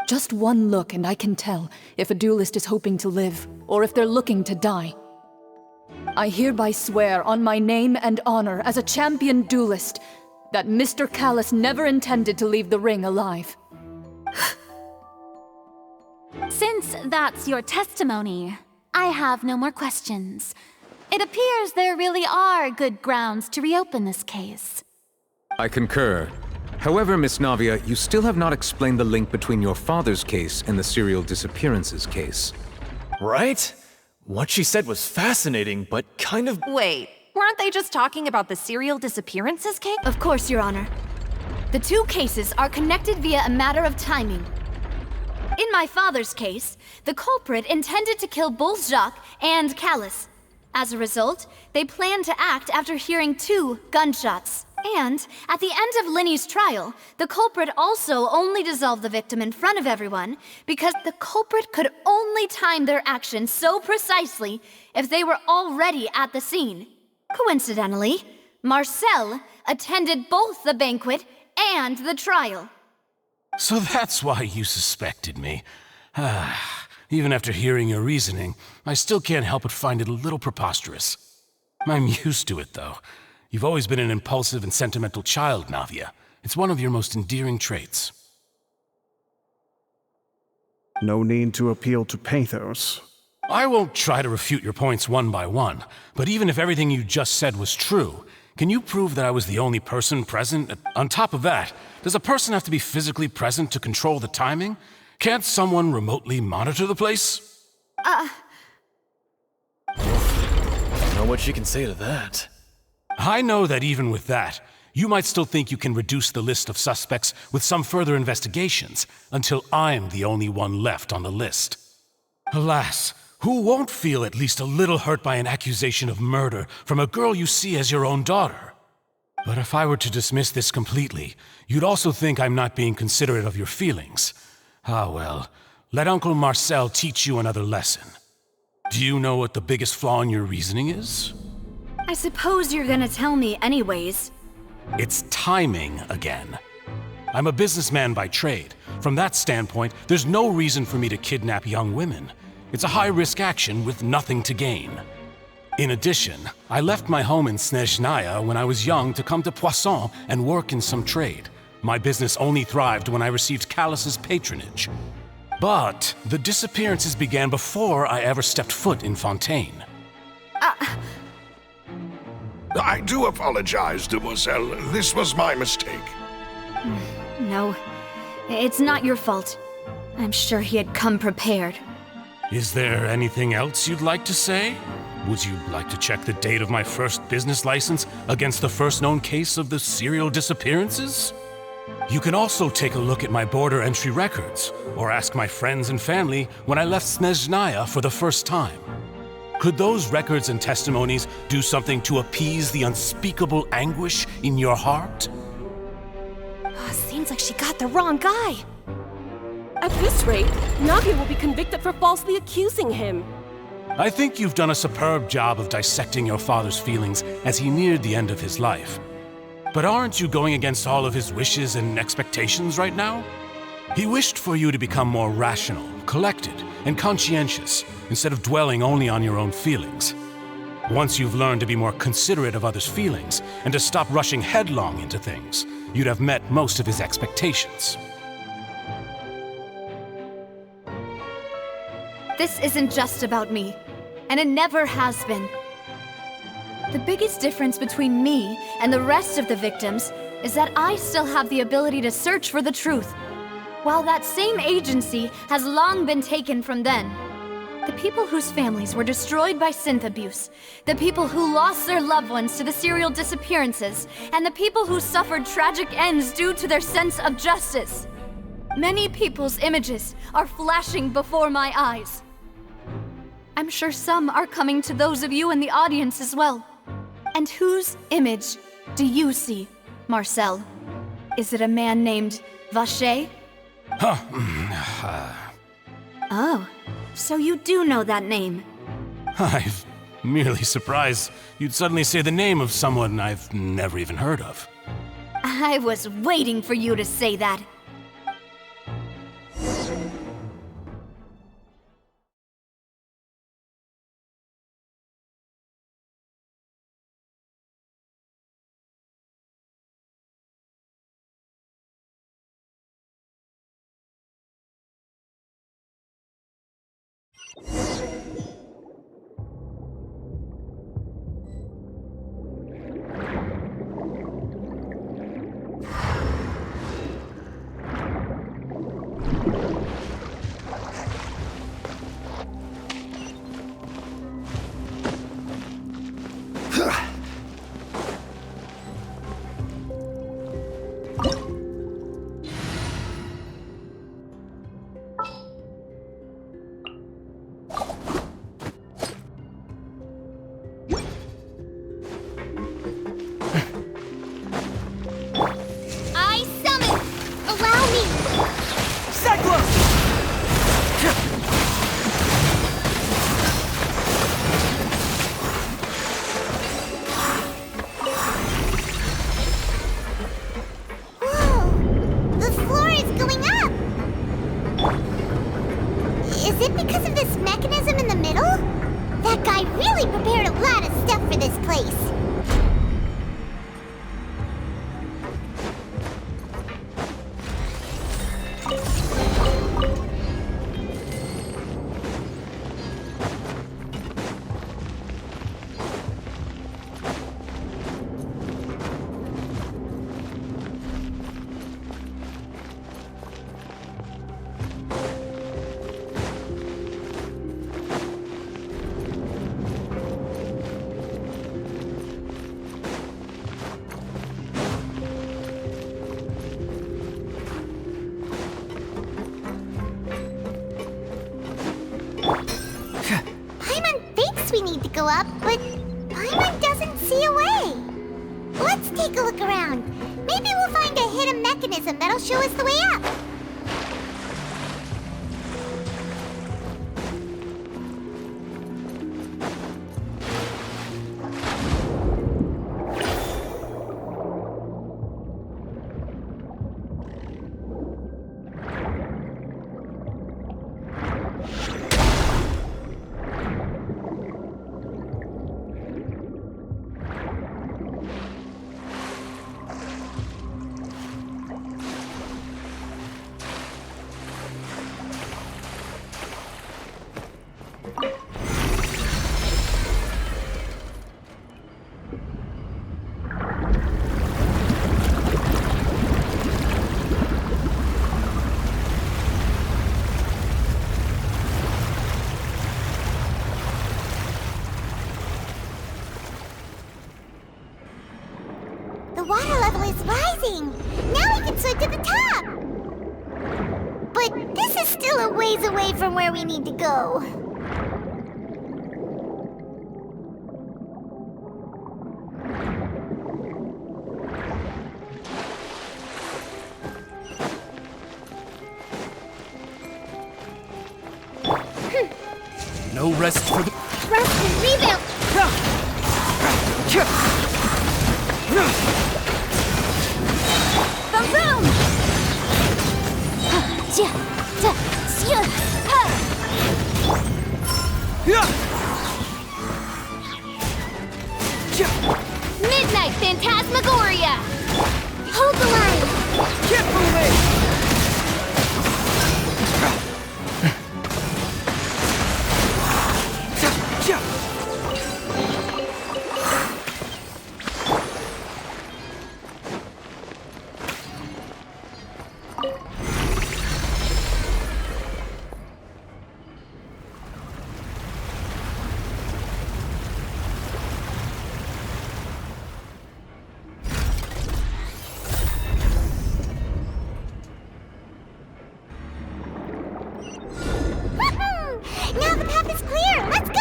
Just one look and I can tell if a duelist is hoping to live or if they're looking to die. I hereby swear on my name and honor as a champion duelist that Mr. Callus never intended to leave the ring alive. Since that's your testimony, I have no more questions. It appears there really are good grounds to reopen this case. I concur. However, Miss Navia, you still have not explained the link between your father's case and the serial disappearances case. Right? What she said was fascinating, but kind of... Wait, weren't they just talking about the serial disappearances case? Of course, Your Honor. The two cases are connected via a matter of timing. In my father's case, the culprit intended to kill both Jacques and Callus. As a result, they planned to act after hearing 2 gunshots. And, at the end of Linny's trial, the culprit also only dissolved the victim in front of everyone because the culprit could only time their actions so precisely if they were already at the scene. Coincidentally, Marcel attended both the banquet and the trial. So that's why you suspected me. Even after hearing your reasoning, I still can't help but find it a little preposterous. I'm used to it, though. You've always been an impulsive and sentimental child, Navia. It's one of your most endearing traits. No need to appeal to pathos. I won't try to refute your points one by one, but even if everything you just said was true, can you prove that I was the only person present? On top of that, does a person have to be physically present to control the timing? Can't someone remotely monitor the place? I don't know what she can say to that. I know that even with that, you might still think you can reduce the list of suspects with some further investigations, until I'm the only one left on the list. Alas, who won't feel at least a little hurt by an accusation of murder from a girl you see as your own daughter? But if I were to dismiss this completely, you'd also think I'm not being considerate of your feelings. Ah well, let Uncle Marcel teach you another lesson. Do you know what the biggest flaw in your reasoning is? I suppose you're gonna tell me anyways. It's timing again. I'm a businessman by trade. From that standpoint, there's no reason for me to kidnap young women. It's a high-risk action with nothing to gain. In addition, I left my home in Snezhnaya when I was young to come to Poisson and work in some trade. My business only thrived when I received Callus's patronage. But the disappearances began before I ever stepped foot in Fontaine. I do apologize, Demoiselle. This was my mistake. No, it's not your fault. I'm sure he had come prepared. Is there anything else you'd like to say? Would you like to check the date of my first business license against the first known case of the serial disappearances? You can also take a look at my border entry records, or ask my friends and family when I left Snezhnaya for the first time. Could those records and testimonies do something to appease the unspeakable anguish in your heart? Sounds like she got the wrong guy. At this rate, Navia will be convicted for falsely accusing him. I think you've done a superb job of dissecting your father's feelings as he neared the end of his life. But aren't you going against all of his wishes and expectations right now? He wished for you to become more rational, collected, and conscientious, instead of dwelling only on your own feelings. Once you've learned to be more considerate of others' feelings, and to stop rushing headlong into things, you'd have met most of his expectations. This isn't just about me, and it never has been. The biggest difference between me and the rest of the victims is that I still have the ability to search for the truth, while that same agency has long been taken from them. The people whose families were destroyed by synth abuse, the people who lost their loved ones to the serial disappearances, and the people who suffered tragic ends due to their sense of justice. Many people's images are flashing before my eyes. I'm sure some are coming to those of you in the audience as well. And whose image do you see, Marcel? Is it a man named Vacher? Oh, so you do know that name. I'm merely surprised you'd suddenly say the name of someone I've never even heard of. I was waiting for you to say that. Go up, but Paimon doesn't see a way. Let's take a look around. Maybe we'll find a hidden mechanism that'll show us the way up. The water level is rising. Now we can swim to the top. But this is still a ways away from where we need to go. No rest for the... Rest and rebuild! The room! Midnight Phantasmagoria! Hold the line! Keep moving! Now the path is clear! Let's go!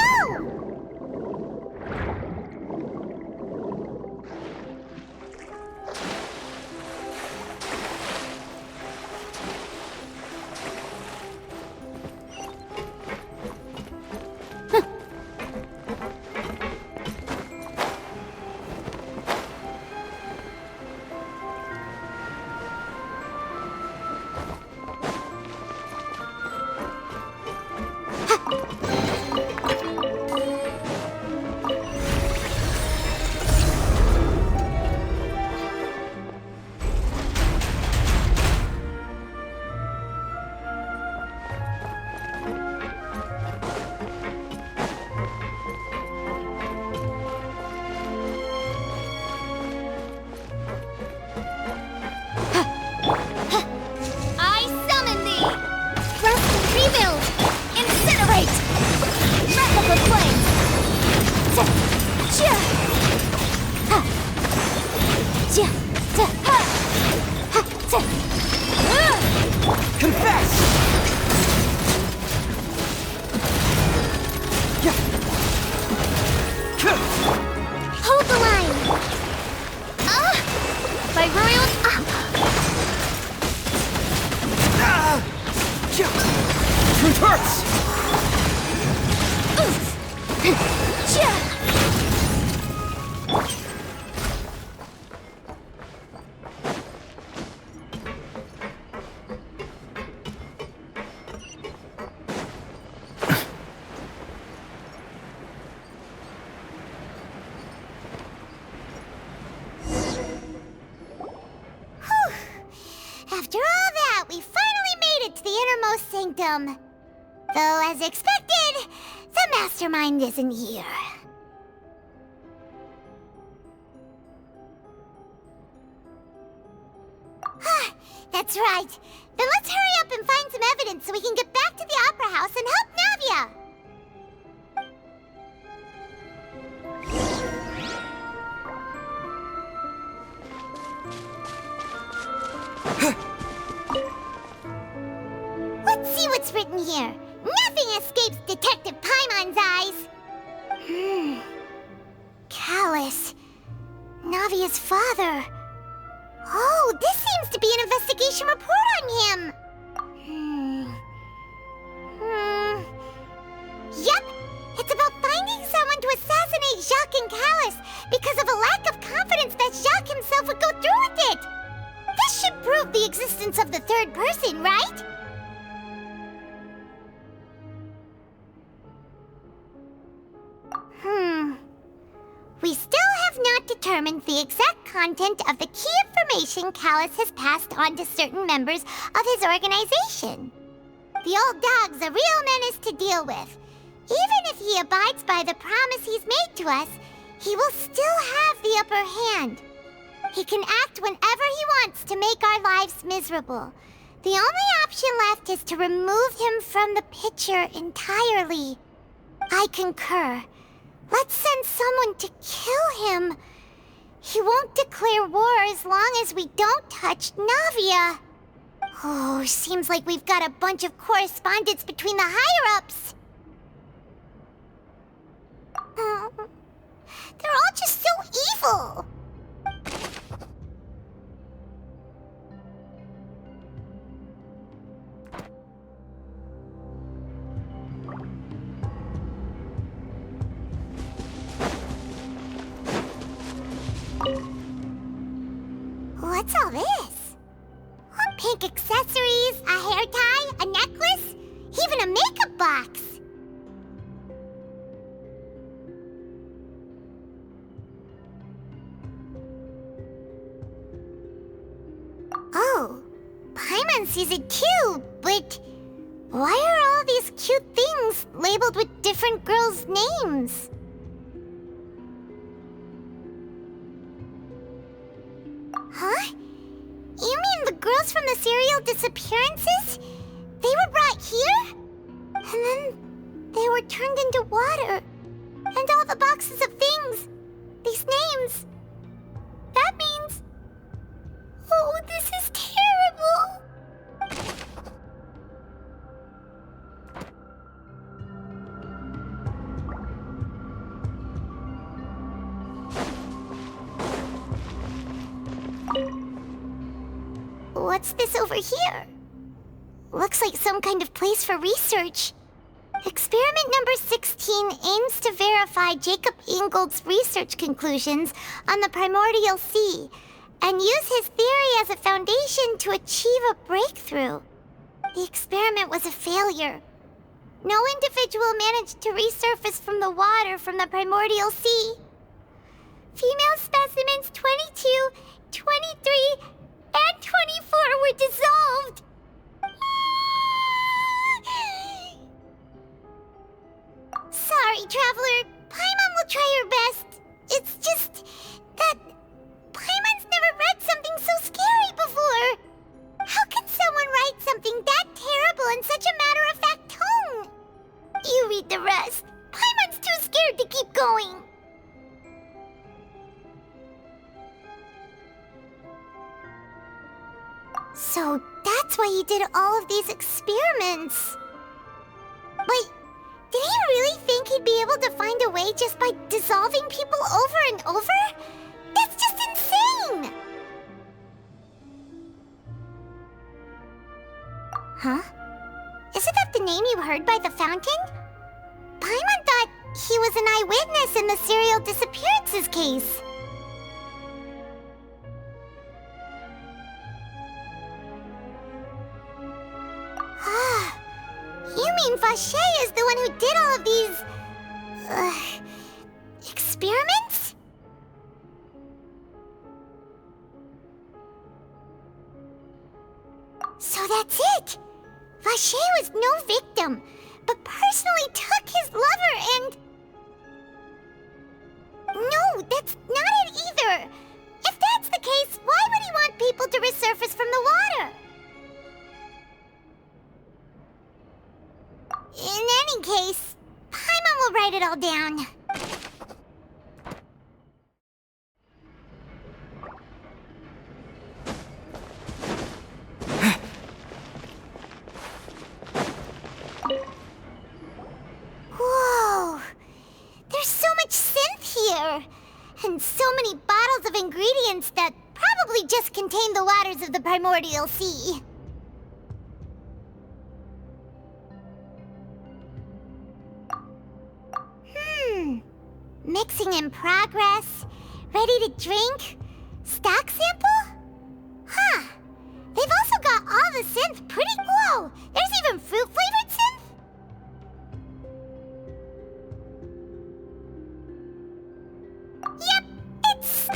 I summon thee! Rest and rebuild! Incinerate! Replica flame! Confess! Hold the line! By royal... Truth hurts! After all that, we finally made it to the innermost sanctum. Though, as expected, the mastermind isn't here. That's right. Then let's hurry up and find some evidence so we can get back to the Opera House and help Navia. Let's see what's written here. Nothing escapes Detective Paimon's eyes. Callus. Navia's father. Oh, this seems to be an investigation report on him. Yep, it's about finding someone to assassinate Jacques and Callus because of a lack of confidence that Jacques himself would go through with it. This should prove the existence of the third person, right? We still have not determined the exact content of the key information Callus has passed on to certain members of his organization. The old dog's a real menace to deal with. Even if he abides by the promise he's made to us, he will still have the upper hand. He can act whenever he wants to make our lives miserable. The only option left is to remove him from the picture entirely. I concur. Let's send someone to kill him. He won't declare war as long as we don't touch Navia. Oh, seems like we've got a bunch of correspondence between the higher-ups. They're all just so evil. What's all this? Pink accessories, a hair tie, a necklace, even a makeup box. Oh, Paimon sees it too, but why are all these cute things labeled with different girls' names? Huh? You mean the girls from the serial disappearances? They were brought here? And then they were turned into water. And all the boxes of things, these names. That means... Oh, this is terrible! What's this over here? Looks like some kind of place for research. Experiment number 16 aims to verify Jacob Ingold's research conclusions on the primordial sea and use his theory as a foundation to achieve a breakthrough. The experiment was a failure. No individual managed to resurface from the water from the primordial sea. Female specimens 22, 23, and 24 were dissolved. Sorry, Traveler. Paimon will try her best. It's just that Paimon's never read something so scary before. How can someone write something that terrible in such a matter-of-fact tone? You read the rest. Paimon's too scared to keep going. So that's why he did all of these experiments. Wait, did he really think he'd be able to find a way just by dissolving people over and over? That's just insane! Huh? Isn't that the name you heard by the fountain? Paimon thought he was an eyewitness in the serial disappearances case. You mean Vache is the one who did all of these... experiments? So that's it! Vache was no victim, but personally took his lover and... No, that's not it either! If that's the case, why would he want people to resurface from the water? In any case, Paimon will write it all down. Whoa! There's so much synth here! And so many bottles of ingredients that probably just contain the waters of the primordial sea. Mixing in progress. Ready to drink? Stock sample? Huh. They've also got all the synth pretty... Whoa! There's even fruit-flavored synth? Yep, it's...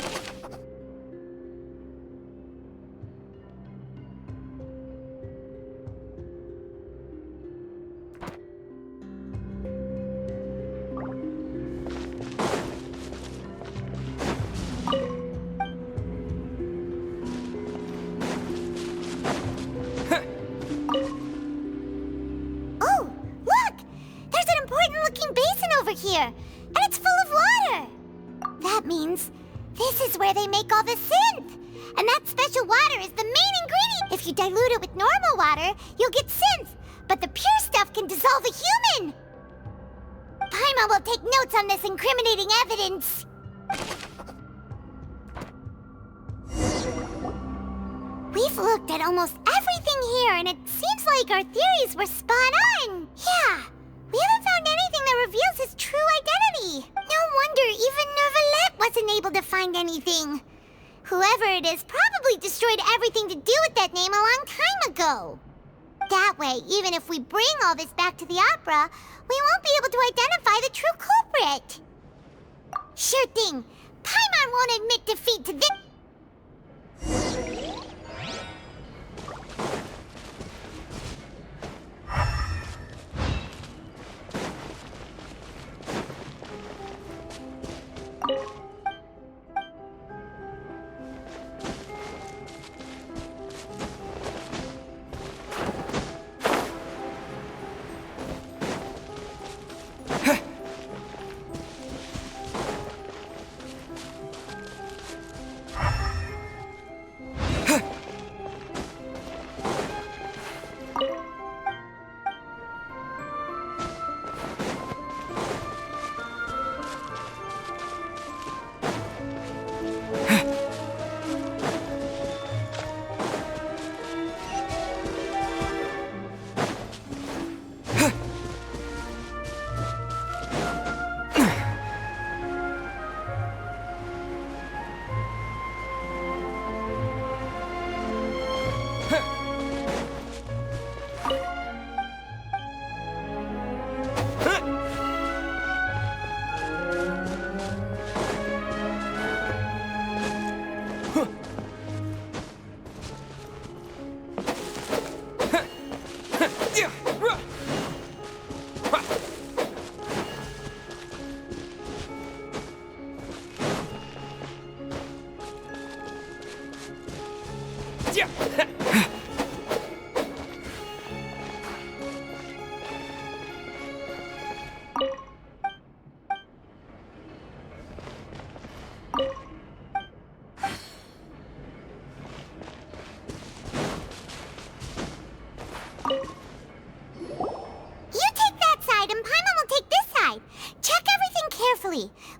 here, and it's full of water. That means this is where they make all the synth. And that special water is the main ingredient. If you dilute it with normal water, you'll get synth. But the pure stuff can dissolve a human. Paimon will take notes on this incriminating evidence. We've looked at almost everything here, and it seems like our theories were spot on. Yeah. We haven't found anything that reveals his true identity. No wonder even Neuvillette wasn't able to find anything. Whoever it is probably destroyed everything to do with that name a long time ago. That way, even if we bring all this back to the opera, we won't be able to identify the true culprit. Sure thing. Paimon won't admit defeat to this.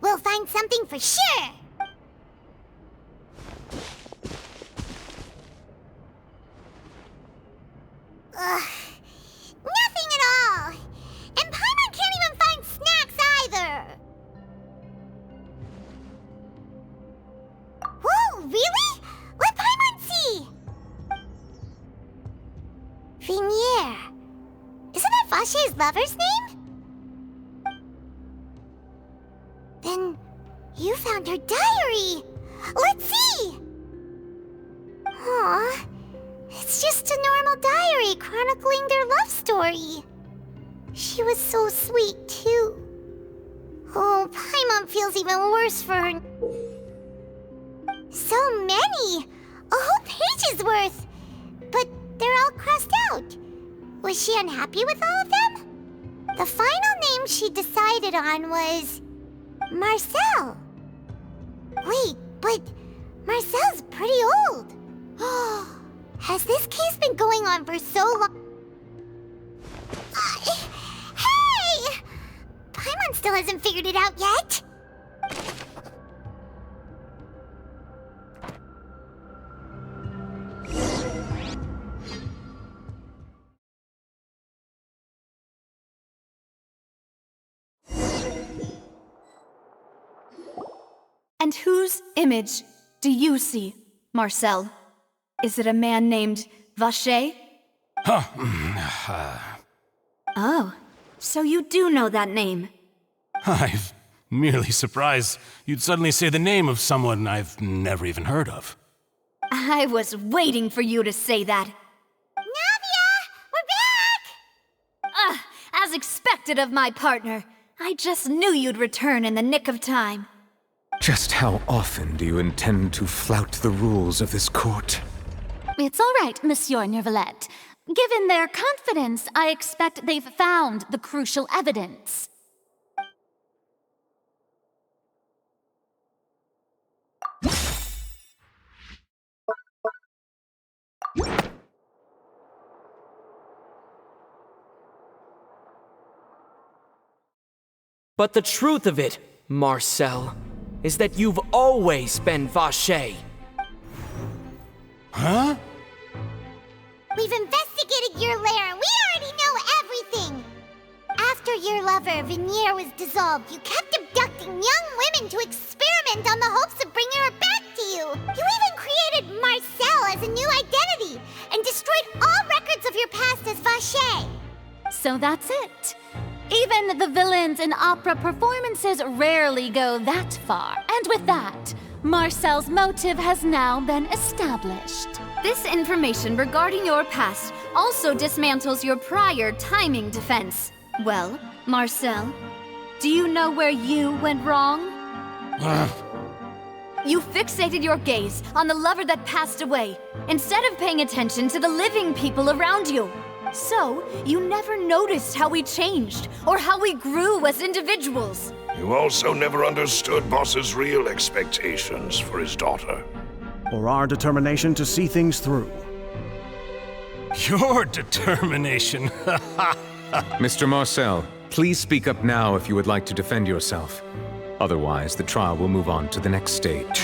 We'll find something for sure. Ugh, nothing at all. And Paimon can't even find snacks either. Whoa, really? Let Paimon see. Vinier. Isn't that Vache's lover's name? Then you found her diary. Let's see. Aw, it's just a normal diary chronicling their love story. She was so sweet, too. Oh, Paimon feels even worse for her. So many! A whole page's worth! But they're all crossed out. Was she unhappy with all of them? The final name she decided on was Marcel. Wait, but Marcel's pretty old. Has this case been going on for so long? Hey! Paimon still hasn't figured it out yet. And whose image do you see, Marcel? Is it a man named Vache? Oh, so you do know that name. I'm merely surprised you'd suddenly say the name of someone I've never even heard of. I was waiting for you to say that. Navia! We're back! As expected of my partner. I just knew you'd return in the nick of time. Just how often do you intend to flout the rules of this court? It's all right, Monsieur Neuvillette. Given their confidence, I expect they've found the crucial evidence. But the truth of it, Marcel, is that you've always been Vache. Huh? We've investigated your lair and we already know everything! After your lover, Vinier, was dissolved, you kept abducting young women to experiment on the hopes of bringing her back to you! You even created Marcel as a new identity and destroyed all records of your past as Vache. So that's it. Even the villains in opera performances rarely go that far. And with that, Marcel's motive has now been established. This information regarding your past also dismantles your prior timing defense. Well, Marcel, do you know where you went wrong? You fixated your gaze on the lover that passed away, instead of paying attention to the living people around you. So, you never noticed how we changed, or how we grew as individuals. You also never understood Boss's real expectations for his daughter. Or our determination to see things through. Your determination. Mr. Marcel, please speak up now if you would like to defend yourself. Otherwise, the trial will move on to the next stage.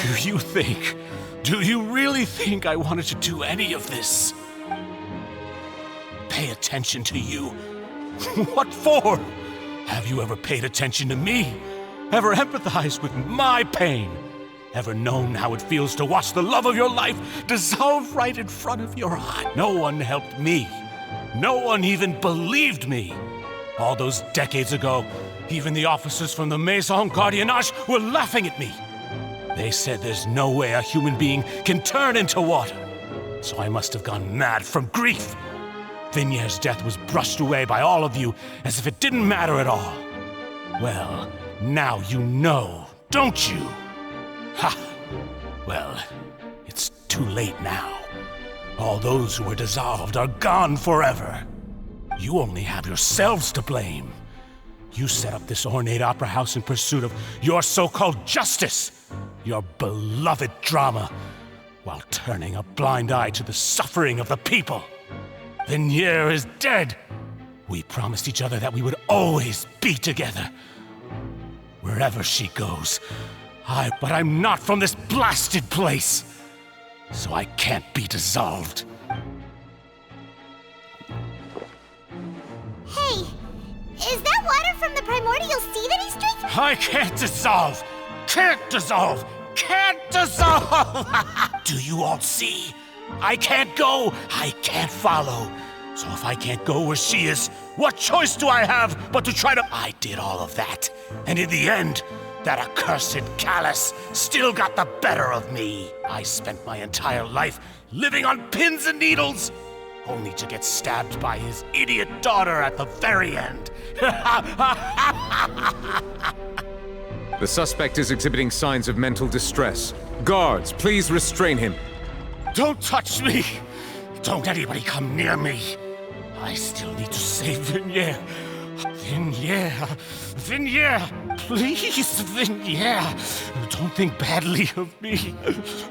Do you really think I wanted to do any of this? Pay attention to you? What for? Have you ever paid attention to me? Ever empathized with my pain? Ever known how it feels to watch the love of your life dissolve right in front of your eyes? No one helped me. No one even believed me. All those decades ago, even the officers from the Maison Gardiennage were laughing at me. They said there's no way a human being can turn into water. So I must have gone mad from grief. Vigniere's death was brushed away by all of you as if it didn't matter at all. Well, now you know, don't you? Ha! Well, it's too late now. All those who were dissolved are gone forever. You only have yourselves to blame. You set up this ornate opera house in pursuit of your so-called justice, your beloved drama, while turning a blind eye to the suffering of the people. Vigniere is dead. We promised each other that we would always be together. Wherever she goes, but I'm not from this blasted place, so I can't be dissolved. Hey, is that water from the primordial sea that he's drinking? I can't dissolve! Can't dissolve! Can't dissolve! Do you all see? I can't go! I can't follow! So if I can't go where she is, what choice do I have but to try to... I did all of that, and in the end, that accursed Callus still got the better of me. I spent my entire life living on pins and needles, only to get stabbed by his idiot daughter at the very end. The suspect is exhibiting signs of mental distress. Guards, please restrain him. Don't touch me! Don't anybody come near me! I still need to save Vigniere. Vigniere! Please, Vigniere! Don't think badly of me.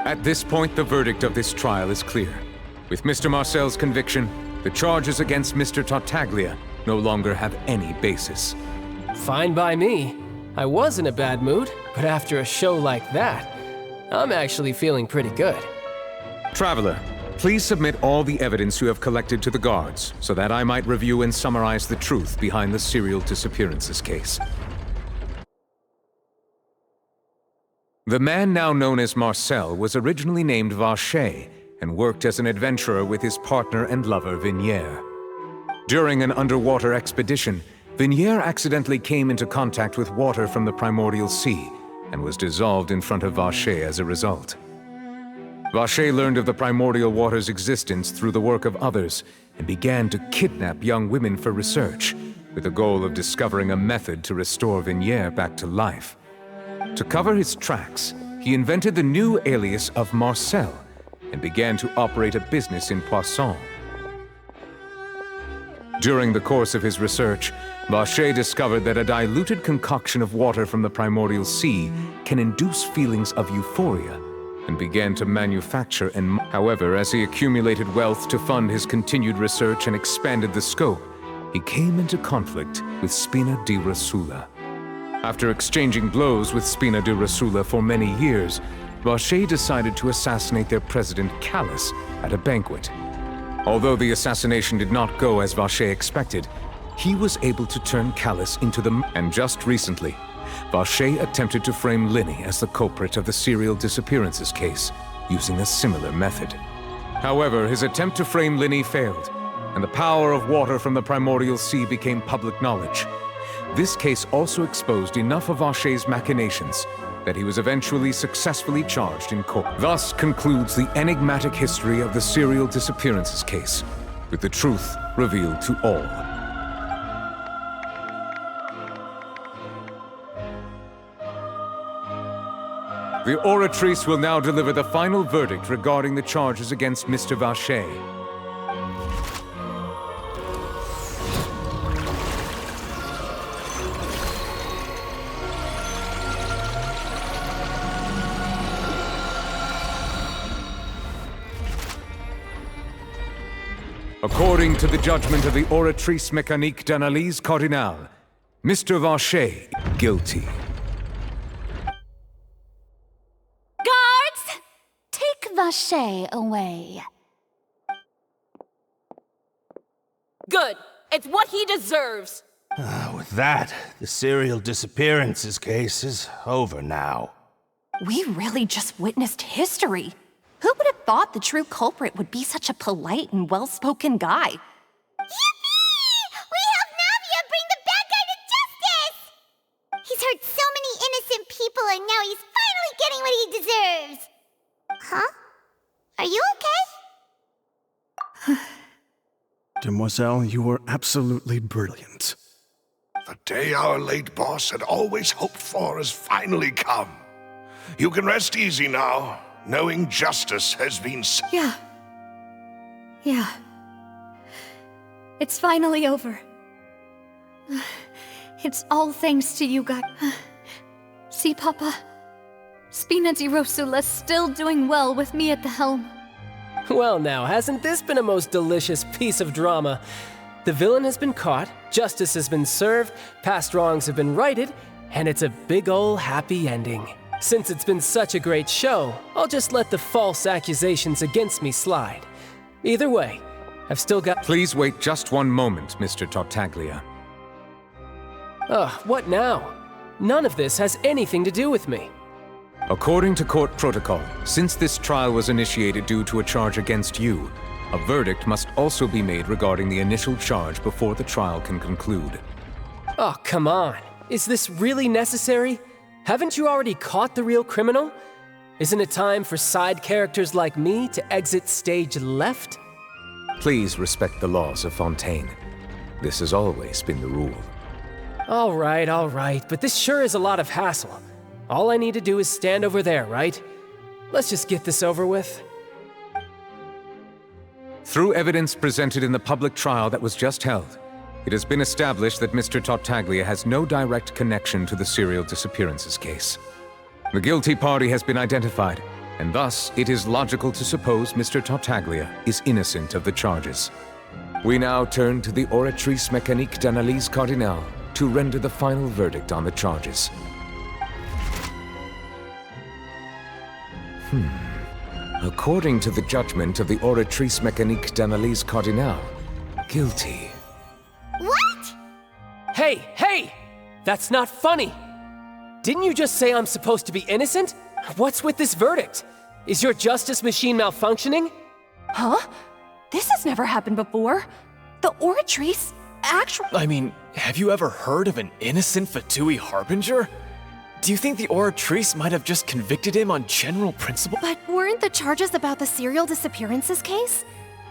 At this point, the verdict of this trial is clear. With Mr. Marcel's conviction, the charges against Mr. Tartaglia no longer have any basis. Fine by me. I was in a bad mood, but after a show like that, I'm actually feeling pretty good. Traveler, please submit all the evidence you have collected to the guards, so that I might review and summarize the truth behind the serial disappearances case. The man now known as Marcel was originally named Vache and worked as an adventurer with his partner and lover Vigniere. During an underwater expedition, Vigniere accidentally came into contact with water from the primordial sea and was dissolved in front of Vache as a result. Vache learned of the primordial water's existence through the work of others and began to kidnap young women for research, with the goal of discovering a method to restore Vigniere back to life. To cover his tracks, he invented the new alias of Marcel and began to operate a business in Poisson. During the course of his research, Vache discovered that a diluted concoction of water from the primordial sea can induce feelings of euphoria, and began to manufacture and... However, as he accumulated wealth to fund his continued research and expanded the scope, he came into conflict with Spina di Rosula. After exchanging blows with Spina di Rosula for many years, Vache decided to assassinate their president Callus at a banquet. Although the assassination did not go as Vache expected, he was able to turn Callus into the... And just recently, Vacher attempted to frame Linny as the culprit of the serial disappearances case, using a similar method. However, his attempt to frame Linny failed, and the power of water from the primordial sea became public knowledge. This case also exposed enough of Vacher's machinations that he was eventually successfully charged in court. Thus concludes the enigmatic history of the serial disappearances case, with the truth revealed to all. The Oratrice will now deliver the final verdict regarding the charges against Mr. Vacher. According to the judgment of the Oratrice Mécanique d'Analyse Cardinale, Mr. Vacher, guilty. Guards! Take Vacher away. Good. It's what he deserves. With that, the serial disappearances case is over now. We really just witnessed history. Who would have thought the true culprit would be such a polite and well-spoken guy? Yippee! We helped Navia bring the bad guy to justice! He's hurt so many innocent people and now he's finally getting what he deserves. Huh? Are you okay? Demoiselle, you were absolutely brilliant. The day our late boss had always hoped for has finally come. You can rest easy now, knowing justice has been... Yeah. It's finally over. It's all thanks to you guys. See, Papa? Spina di Rosula's still doing well with me at the helm. Well now, hasn't this been a most delicious piece of drama? The villain has been caught, justice has been served, past wrongs have been righted, and it's a big ol' happy ending. Since it's been such a great show, I'll just let the false accusations against me slide. Either way, I've still got— Please wait just one moment, Mr. Tartaglia. What now? None of this has anything to do with me. According to court protocol, since this trial was initiated due to a charge against you, a verdict must also be made regarding the initial charge before the trial can conclude. Oh, come on. Is this really necessary? Haven't you already caught the real criminal? Isn't it time for side characters like me to exit stage left? Please respect the laws of Fontaine. This has always been the rule. All right, but this sure is a lot of hassle. All I need to do is stand over there, right? Let's just get this over with. Through evidence presented in the public trial that was just held, it has been established that Mr. Tartaglia has no direct connection to the serial disappearances case. The guilty party has been identified, and thus it is logical to suppose Mr. Tartaglia is innocent of the charges. We now turn to the Oratrice Mécanique d'Analyse Cardinale to render the final verdict on the charges. According to the judgment of the Oratrice Mécanique d'Analyse Cardinale, guilty. What? Hey! That's not funny! Didn't you just say I'm supposed to be innocent? What's with this verdict? Is your justice machine malfunctioning? Huh? This has never happened before. The Oratrice actually— I mean, have you ever heard of an innocent Fatui Harbinger? Do you think the Oratrice might have just convicted him on general principle? But weren't the charges about the serial disappearances case?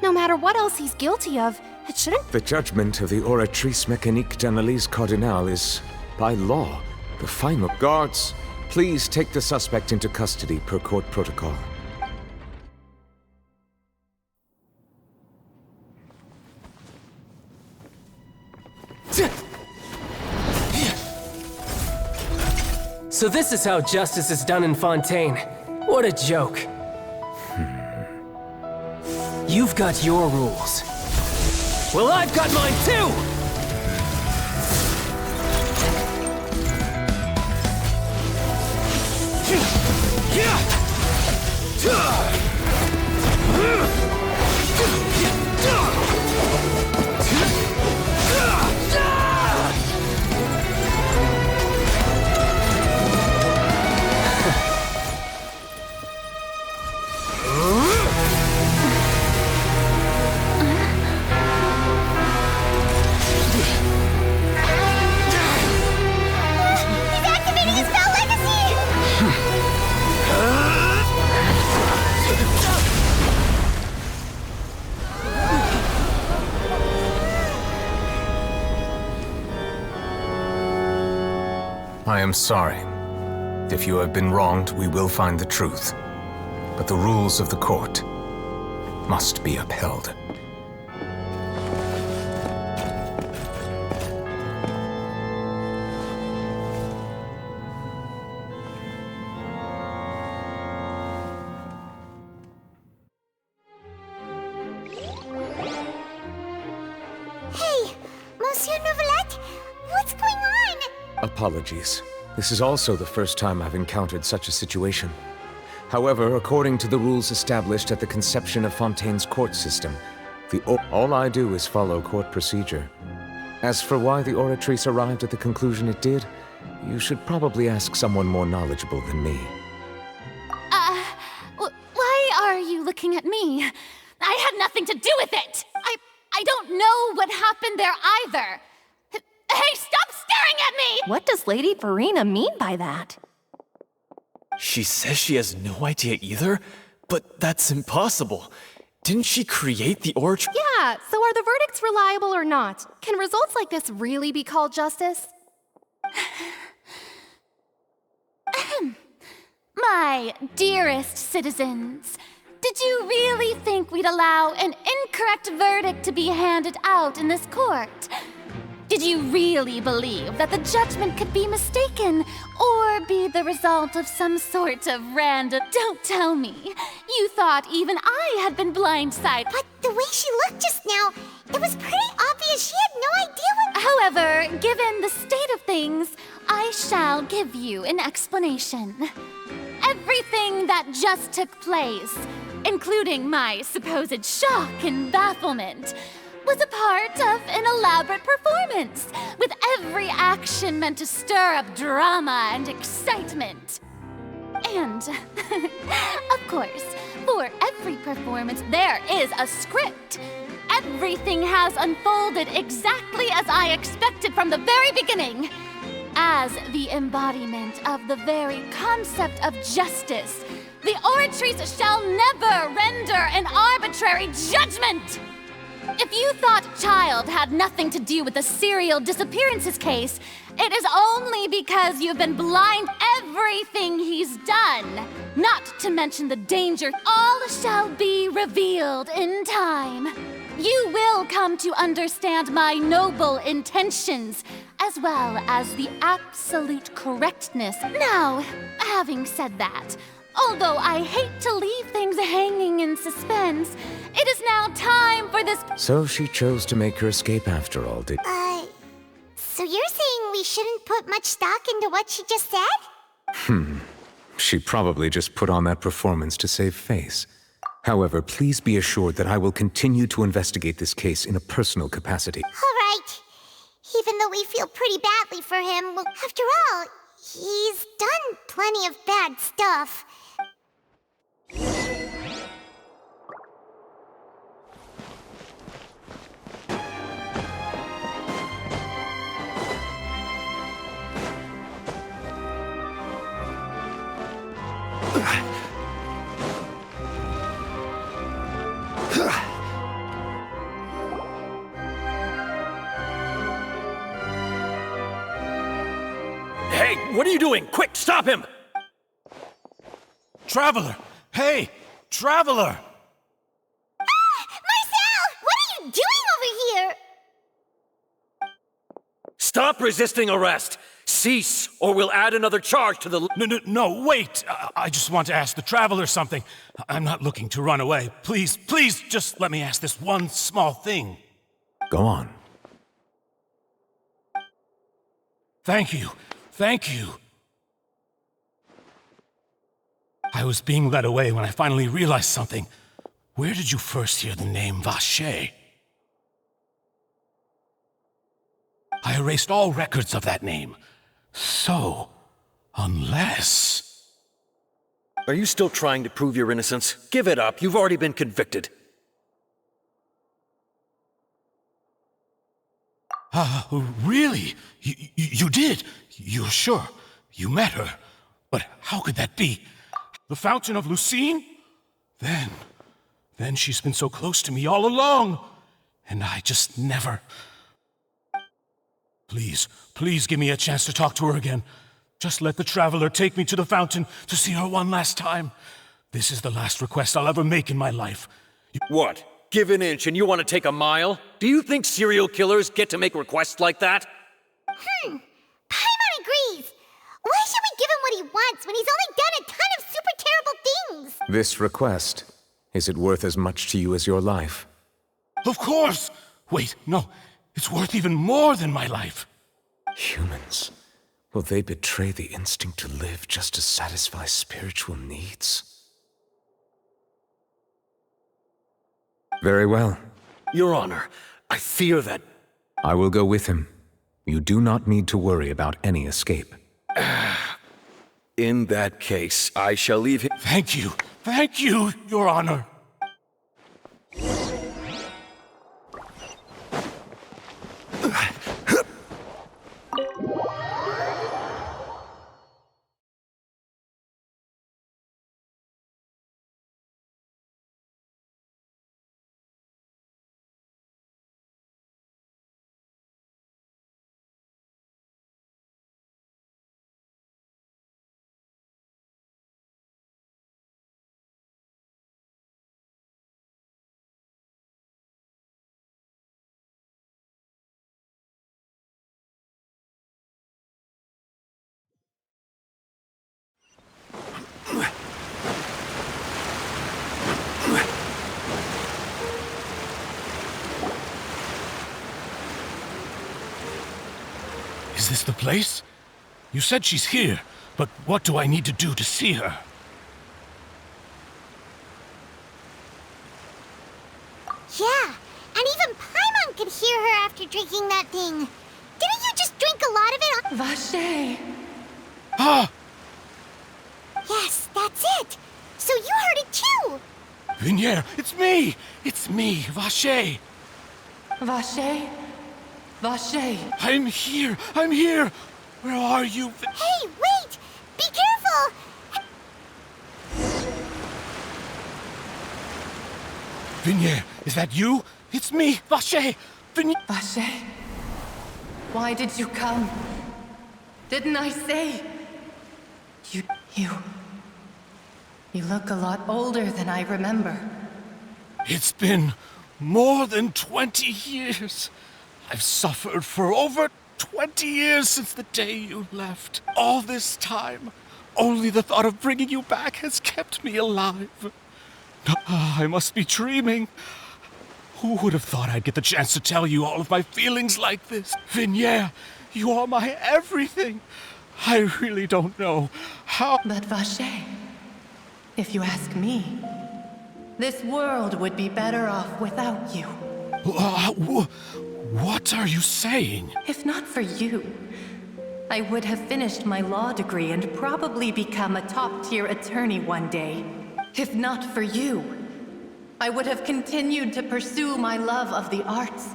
No matter what else he's guilty of, it shouldn't— The judgment of the Oratrice Mécanique d'Analyse Cardinale is, by law, the final. Guards, please take the suspect into custody per court protocol. So this is how justice is done in Fontaine. What a joke. You've got your rules. Well, I've got mine too! I am sorry. If you have been wronged, we will find the truth. But the rules of the court must be upheld. Hey, Monsieur Nouvelette, what's going on? Apologies. This is also the first time I've encountered such a situation. However, according to the rules established at the conception of Fontaine's court system, all I do is follow court procedure. As for why the Oratrice arrived at the conclusion it did, you should probably ask someone more knowledgeable than me. Why are you looking at me? I had nothing to do with it! I don't know what happened there either! Hey, stop staring at me! What does Lady Farina mean by that? She says she has no idea either? But that's impossible. Didn't she create the Oratrice? Yeah, so are the verdicts reliable or not? Can results like this really be called justice? My dearest citizens, did you really think we'd allow an incorrect verdict to be handed out in this court? Did you really believe that the judgment could be mistaken or be the result of some sort of random... Don't tell me. You thought even I had been blindsided. But the way she looked just now, it was pretty obvious she had no idea what... However, given the state of things, I shall give you an explanation. Everything that just took place, including my supposed shock and bafflement, was a part of an elaborate performance, with every action meant to stir up drama and excitement. And, of course, for every performance there is a script. Everything has unfolded exactly as I expected from the very beginning. As the embodiment of the very concept of justice, the Oratrice shall never render an arbitrary judgment! If you thought Child had nothing to do with the serial disappearances case, it is only because you've been blind everything he's done. Not to mention the danger. All shall be revealed in time. You will come to understand my noble intentions, as well as the absolute correctness. Now, having said that, although I hate to leave things hanging in suspense, it is now time for this... So she chose to make her escape after all, did... So you're saying we shouldn't put much stock into what she just said? She probably just put on that performance to save face. However, please be assured that I will continue to investigate this case in a personal capacity. All right. Even though we feel pretty badly for him, well, after all, he's done plenty of bad stuff. Hey, what are you doing? Quick, stop him! Traveler! Hey! Traveler! Marcel! What are you doing over here? Stop resisting arrest! Cease, or we'll add another charge to the... No, wait! I just want to ask the Traveler something. I'm not looking to run away. Please, just let me ask this one small thing. Go on. Thank you. I was being led away when I finally realized something. Where did you first hear the name Vacher? I erased all records of that name. So, unless... Are you still trying to prove your innocence? Give it up. You've already been convicted. Really? You did? You're sure? You met her? But how could that be? The Fountain of Lucine? Then she's been so close to me all along. And I just never... Please give me a chance to talk to her again. Just let the Traveler take me to the fountain to see her one last time. This is the last request I'll ever make in my life. What? Give an inch and you want to take a mile? Do you think serial killers get to make requests like that? Paimon agrees. Why should we give him what he wants when he's only done a ton of super terrible things? This request, is it worth as much to you as your life? Of course! Wait, no. It's worth even more than my life. Humans. Will they betray the instinct to live just to satisfy spiritual needs? Very well. Your Honor, I fear that... I will go with him. You do not need to worry about any escape. In that case, I shall leave him... Thank you, Your Honor. Is this the place? You said she's here, but what do I need to do to see her? Yeah, and even Paimon could hear her after drinking that thing. Didn't you just drink a lot of it on... Vache! Ah! Yes, that's it! So you heard it too! Vinier, it's me! It's me, Vache! Vache? Vache! I'm here! Where are you? Hey, wait! Be careful! Vinier, is that you? It's me, Vache! Vache? Why did you come? Didn't I say? You look a lot older than I remember. It's been more than 20 years. I've suffered for over 20 years since the day you left. All this time, only the thought of bringing you back has kept me alive. I must be dreaming. Who would have thought I'd get the chance to tell you all of my feelings like this? Vinier, you are my everything. I really don't know how... But Vache, if you ask me, this world would be better off without you. What are you saying? If not for you, I would have finished my law degree and probably become a top-tier attorney one day. If not for you, I would have continued to pursue my love of the arts.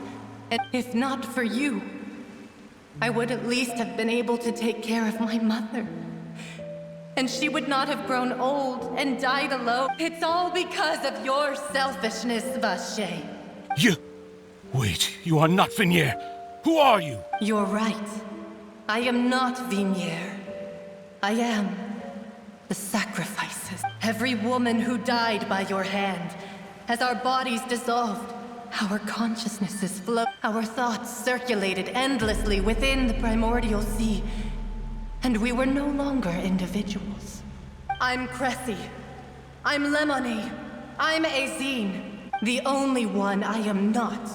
And if not for you, I would at least have been able to take care of my mother. And she would not have grown old and died alone. It's all because of your selfishness, Vache. Wait, you are not Vinier. Who are you? You're right. I am not Vinier. I am the sacrifices. Every woman who died by your hand, as our bodies dissolved, our consciousnesses flowed, our thoughts circulated endlessly within the primordial sea, and we were no longer individuals. I'm Cressy. I'm Lemonade. I'm Azine. The only one I am not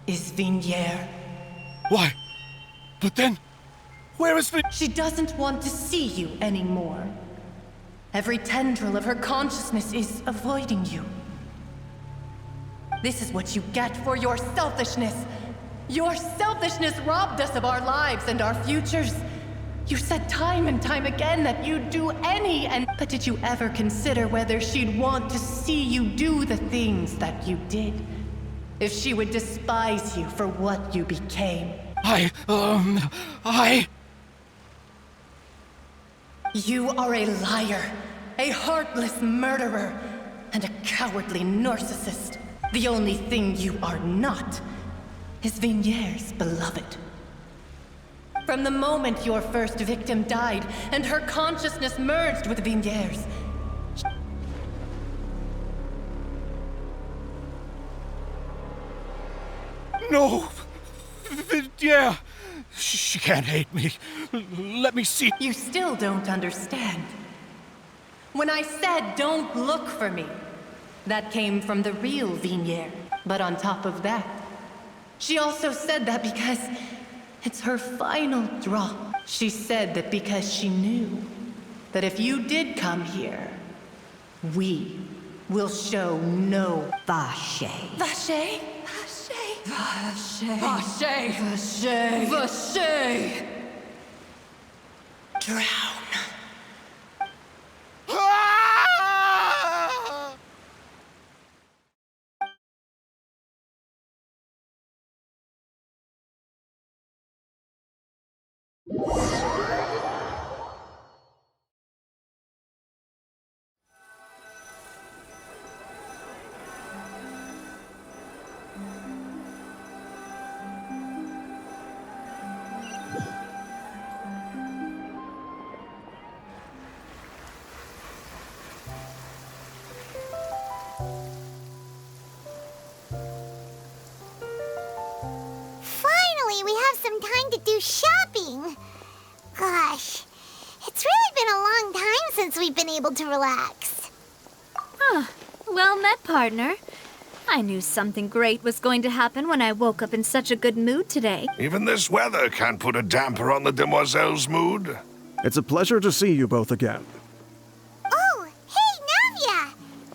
is Vinier. Why? But then, where is Vinier? She doesn't want to see you anymore. Every tendril of her consciousness is avoiding you. This is what you get for your selfishness. Your selfishness robbed us of our lives and our futures. You said time and time again that you'd do any and... But did you ever consider whether she'd want to see you do the things that you did? If she would despise you for what you became? You are a liar, a heartless murderer, and a cowardly narcissist. The only thing you are not is Vinier's beloved. From the moment your first victim died and her consciousness merged with Vigniere's, No! Yeah! She can't hate me. Let me see. You still don't understand. When I said don't look for me, that came from the real Vigniere. But on top of that, she also said that because it's her final drop. She said that because she knew that if you did come here, we will show no Vache. Vache? Vache. Vache. Vache. Vache. Drown. Finally, we have some time to do shopping. Gosh, it's really been a long time since we've been able to relax. Ah, well met, partner. I knew something great was going to happen when I woke up in such a good mood today. Even this weather can't put a damper on the demoiselle's mood. It's a pleasure to see you both again. Oh, hey, Navia!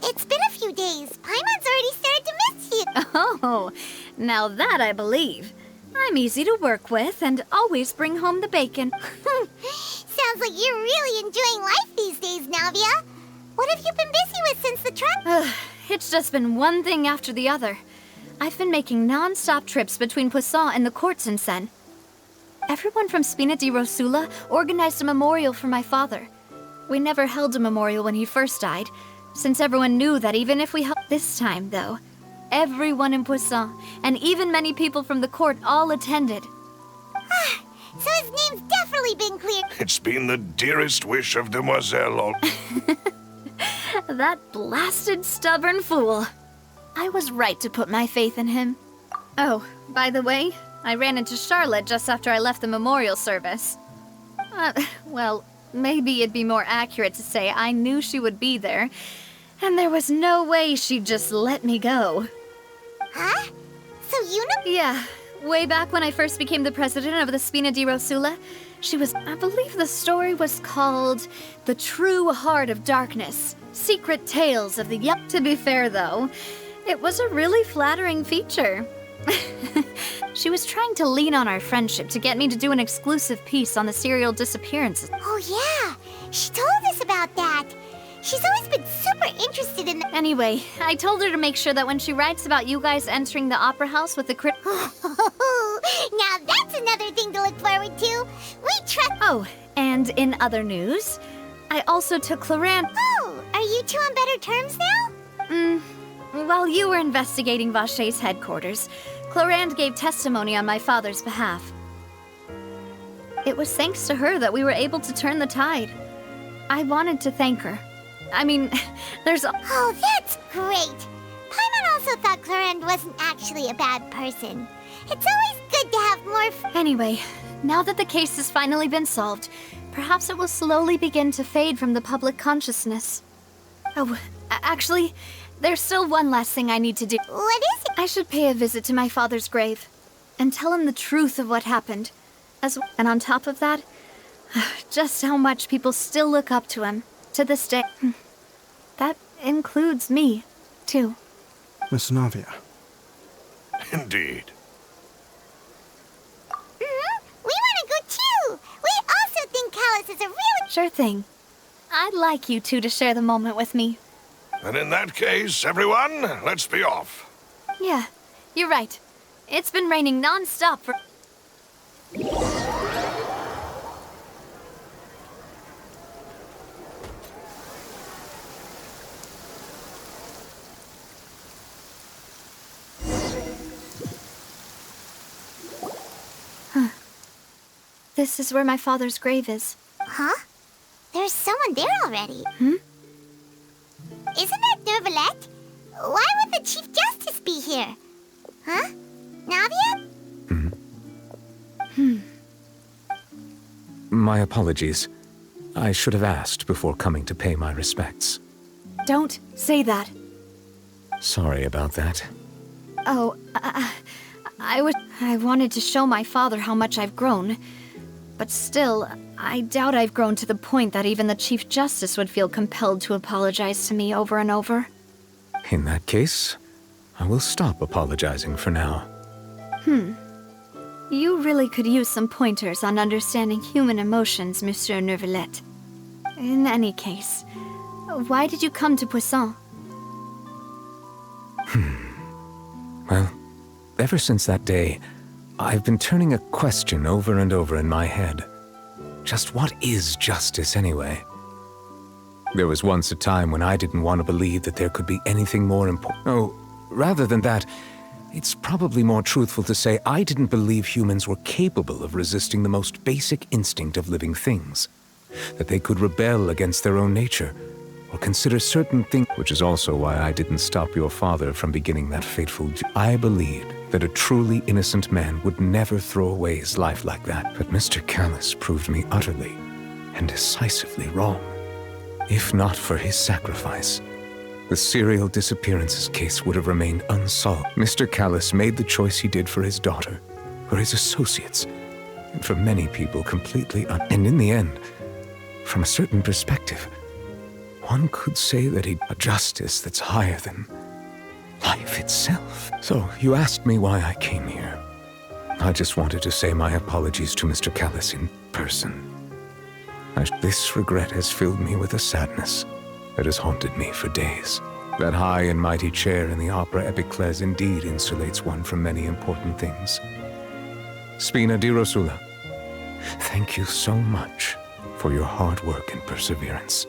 It's been a few days. Paimon's already started to miss you. Oh, now that I believe. I'm easy to work with and always bring home the bacon. Sounds like you're really enjoying life these days, Navia. What have you been busy with since the trip? It's just been one thing after the other. I've been making non-stop trips between Poisson and the courts in Sen. Everyone from Spina di Rosula organized a memorial for my father. We never held a memorial when he first died, since everyone knew that even if we held this time, though, everyone in Poisson, and even many people from the court, all attended. So his name's definitely been cleared. It's been the dearest wish of Demoiselle all... That blasted stubborn fool. I was right to put my faith in him. Oh, by the way, I ran into Charlotte just after I left the memorial service. Well, maybe it'd be more accurate to say I knew she would be there, and there was no way she'd just let me go. Huh? So you know? Yeah, way back when I first became the president of the Spina di Rosula, she was, I believe the story was called The True Heart of Darkness, Secret Tales of the Yup. To be fair, though, it was a really flattering feature. She was trying to lean on our friendship to get me to do an exclusive piece on the serial disappearances. Oh yeah, she told us about that. She's always been super interested in... Anyway, I told her to make sure that when she writes about you guys entering the opera house with the Now that's another thing to look forward to. We trust... Oh, and in other news, I also took Clarant... Oh, are you two on better terms now? While you were investigating Vache's headquarters, Clarant gave testimony on my father's behalf. It was thanks to her that we were able to turn the tide. I wanted to thank her. I mean, there's... Oh, that's great! Paimon also thought Clarend wasn't actually a bad person. It's always good to have more... Anyway, now that the case has finally been solved, perhaps it will slowly begin to fade from the public consciousness. Oh, actually, there's still one last thing I need to do. What is it? I should pay a visit to my father's grave and tell him the truth of what happened. And on top of that, just how much people still look up to him to this day. That includes me, too. Miss Navia. Indeed. We want to go too! We also think Callus is a really... Sure thing. I'd like you two to share the moment with me. And in that case, everyone, let's be off. Yeah, you're right. It's been raining non-stop for... This is where my father's grave is. Huh? There's someone there already. Hmm? Isn't that Nervalette? Why would the Chief Justice be here? Huh? Navia? My apologies. I should have asked before coming to pay my respects. Don't say that. Sorry about that. Oh, I wanted to show my father how much I've grown. But still, I doubt I've grown to the point that even the Chief Justice would feel compelled to apologize to me over and over. In that case, I will stop apologizing for now. You really could use some pointers on understanding human emotions, Monsieur Nervalette. In any case, why did you come to Poisson? Well, ever since that day, I've been turning a question over and over in my head. Just what is justice anyway? There was once a time when I didn't want to believe that there could be anything more important. Oh, rather than that, it's probably more truthful to say I didn't believe humans were capable of resisting the most basic instinct of living things. That they could rebel against their own nature, or consider certain things, which is also why I didn't stop your father from beginning that fateful I believed that a truly innocent man would never throw away his life like that. But Mr. Callis proved me utterly and decisively wrong. If not for his sacrifice, the serial disappearances case would have remained unsolved. Mr. Callis made the choice he did for his daughter, for his associates, and for many people completely and in the end, from a certain perspective, one could say that a justice that's higher than life itself. So, you asked me why I came here. I just wanted to say my apologies to Mr. Callis in person. This regret has filled me with a sadness that has haunted me for days. That high and mighty chair in the Opera Epiclese indeed insulates one from many important things. Spina di Rosula, thank you so much for your hard work and perseverance.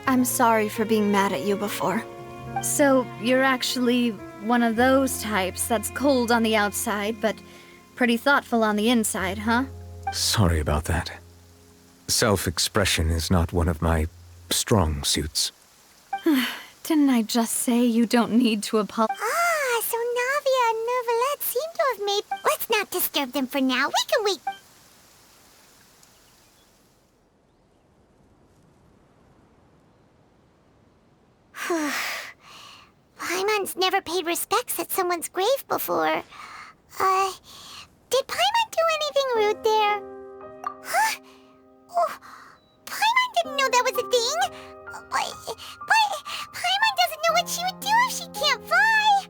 I'm sorry for being mad at you before. So, you're actually one of those types that's cold on the outside, but pretty thoughtful on the inside, huh? Sorry about that. Self-expression is not one of my strong suits. Didn't I just say you don't need to apologize? Ah, so Navia and Nervalette seem to have made... Let's not disturb them for now. We can wait. Paimon's never paid respects at someone's grave before. Did Paimon do anything rude there? Huh? Oh, Paimon didn't know that was a thing. But Paimon doesn't know what she would do if she can't fly.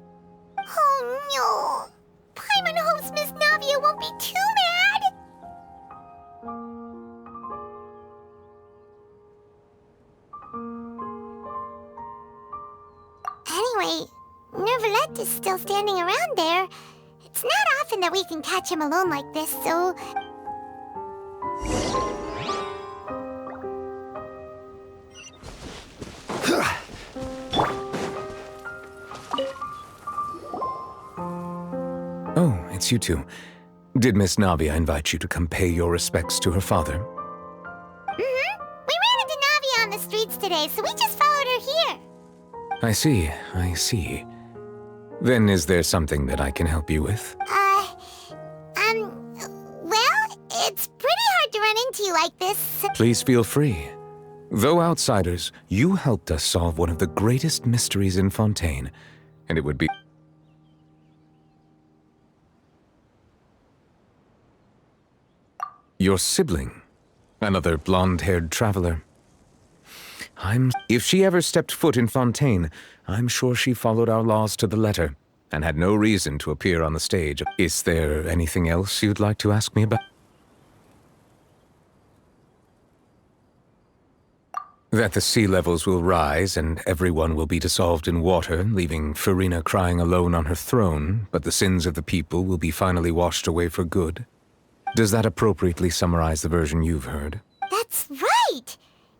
Oh no. Paimon hopes Miss Navia won't be too mad. Anyway, Nervalette is still standing around there. It's not often that we can catch him alone like this, so... Oh, it's you two. Did Miss Navia invite you to come pay your respects to her father? We ran into Navia on the streets today, so we just followed her here. I see. Then is there something that I can help you with? Well, it's pretty hard to run into you like this. Please feel free. Though outsiders, you helped us solve one of the greatest mysteries in Fontaine, and it would be... Your sibling, another blonde-haired traveler. If she ever stepped foot in Fontaine, I'm sure she followed our laws to the letter, and had no reason to appear on the stage. Is there anything else you'd like to ask me about? That the sea levels will rise and everyone will be dissolved in water, leaving Farina crying alone on her throne, but the sins of the people will be finally washed away for good. Does that appropriately summarize the version you've heard? That's right!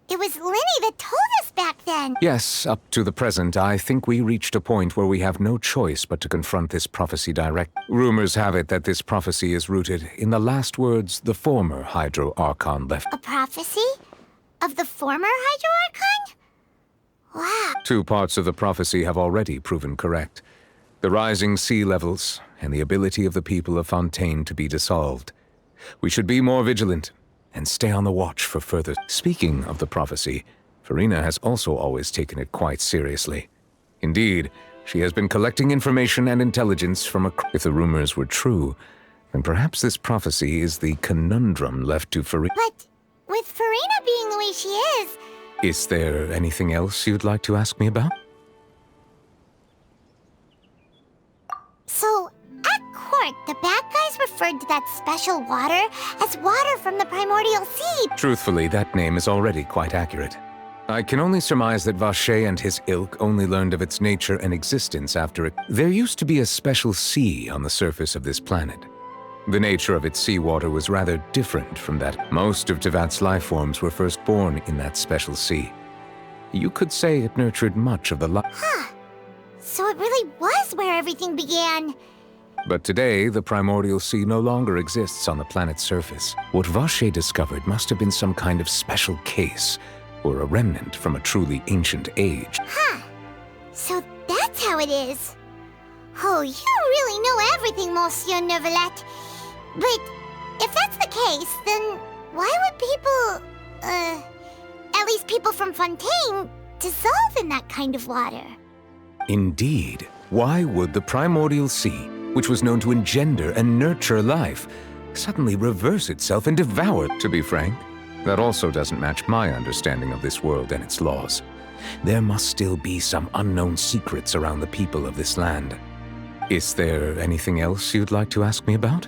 it was Linny that told us back then. Yes, up to the present, I think we reached a point where we have no choice but to confront this prophecy direct. Rumors have it that this prophecy is rooted in the last words the former Hydro Archon left. A prophecy? Of the former Hydro Archon? Wow. 2 parts of the prophecy have already proven correct. The rising sea levels and the ability of the people of Fontaine to be dissolved. We should be more vigilant and stay on the watch for further. Speaking of the prophecy, Farina has also always taken it quite seriously. Indeed, she has been collecting information and intelligence from if the rumors were true, then perhaps this prophecy is the conundrum left to Farina. But with Farina being the way she Is there anything else you'd like to ask me about? So, at court, the bad guys referred to that special water as water from the primordial sea. Truthfully, that name is already quite accurate. I can only surmise that Vacher and his ilk only learned of its nature and existence after it. There used to be a special sea on the surface of this planet. The nature of its seawater was rather different from that. Most of Tevat's life forms were first born in that special sea. You could say it nurtured much of the life. Huh. So it really was where everything began. But today, the primordial sea no longer exists on the planet's surface. What Vacher discovered must have been some kind of special case, or a remnant from a truly ancient age. Huh. So that's how it is. Oh, you really know everything, Monsieur Neuvillette. But if that's the case, then why would people, at least people from Fontaine, dissolve in that kind of water? Indeed. Why would the primordial sea, which was known to engender and nurture life, suddenly reverse itself and devour? To be frank, that also doesn't match my understanding of this world and its laws. There must still be some unknown secrets around the people of this land. Is there anything else you'd like to ask me about?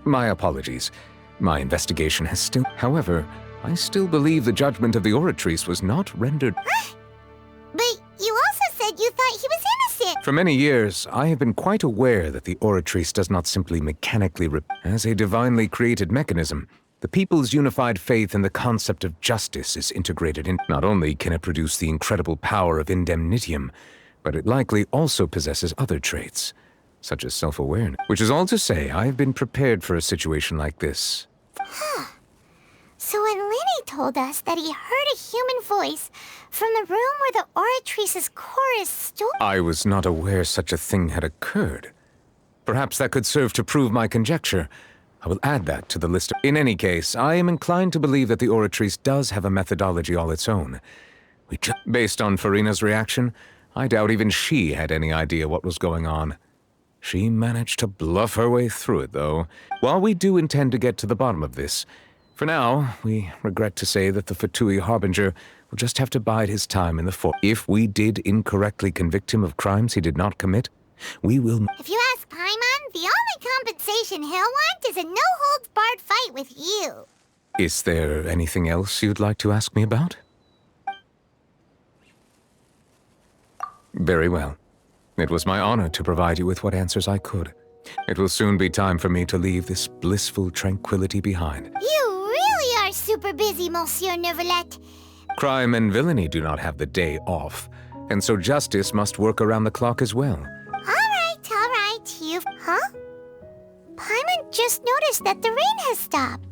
My apologies. My investigation has still... However, I still believe the judgment of the Oratrice was not rendered... But you also said you thought he was innocent! For many years, I have been quite aware that the Oratrice does not simply mechanically As a divinely created mechanism, the people's unified faith in the concept of justice is integrated in... Not only can it produce the incredible power of indemnitium, but it likely also possesses other traits, such as self-awareness. Which is all to say, I have been prepared for a situation like this. Huh. So when Linny told us that he heard a human voice from the room where the Oratrice's core is stored... I was not aware such a thing had occurred. Perhaps that could serve to prove my conjecture. I will add that to the list. In any case, I am inclined to believe that the Oratrice does have a methodology all its own. Based on Farina's reaction, I doubt even she had any idea what was going on. She managed to bluff her way through it, though. While we do intend to get to the bottom of this, for now, we regret to say that the Fatui Harbinger will just have to bide his time in the fort. If we did incorrectly convict him of crimes he did not commit, we will... If you ask Paimon, the only compensation he'll want is a no-holds-barred fight with you. Is there anything else you'd like to ask me about? Very well. It was my honor to provide you with what answers I could. It will soon be time for me to leave this blissful tranquility behind. You really are super busy, Monsieur Neuvillette. Crime and villainy do not have the day off, and so justice must work around the clock as well. All right, you've... Huh? Paimon just noticed that the rain has stopped.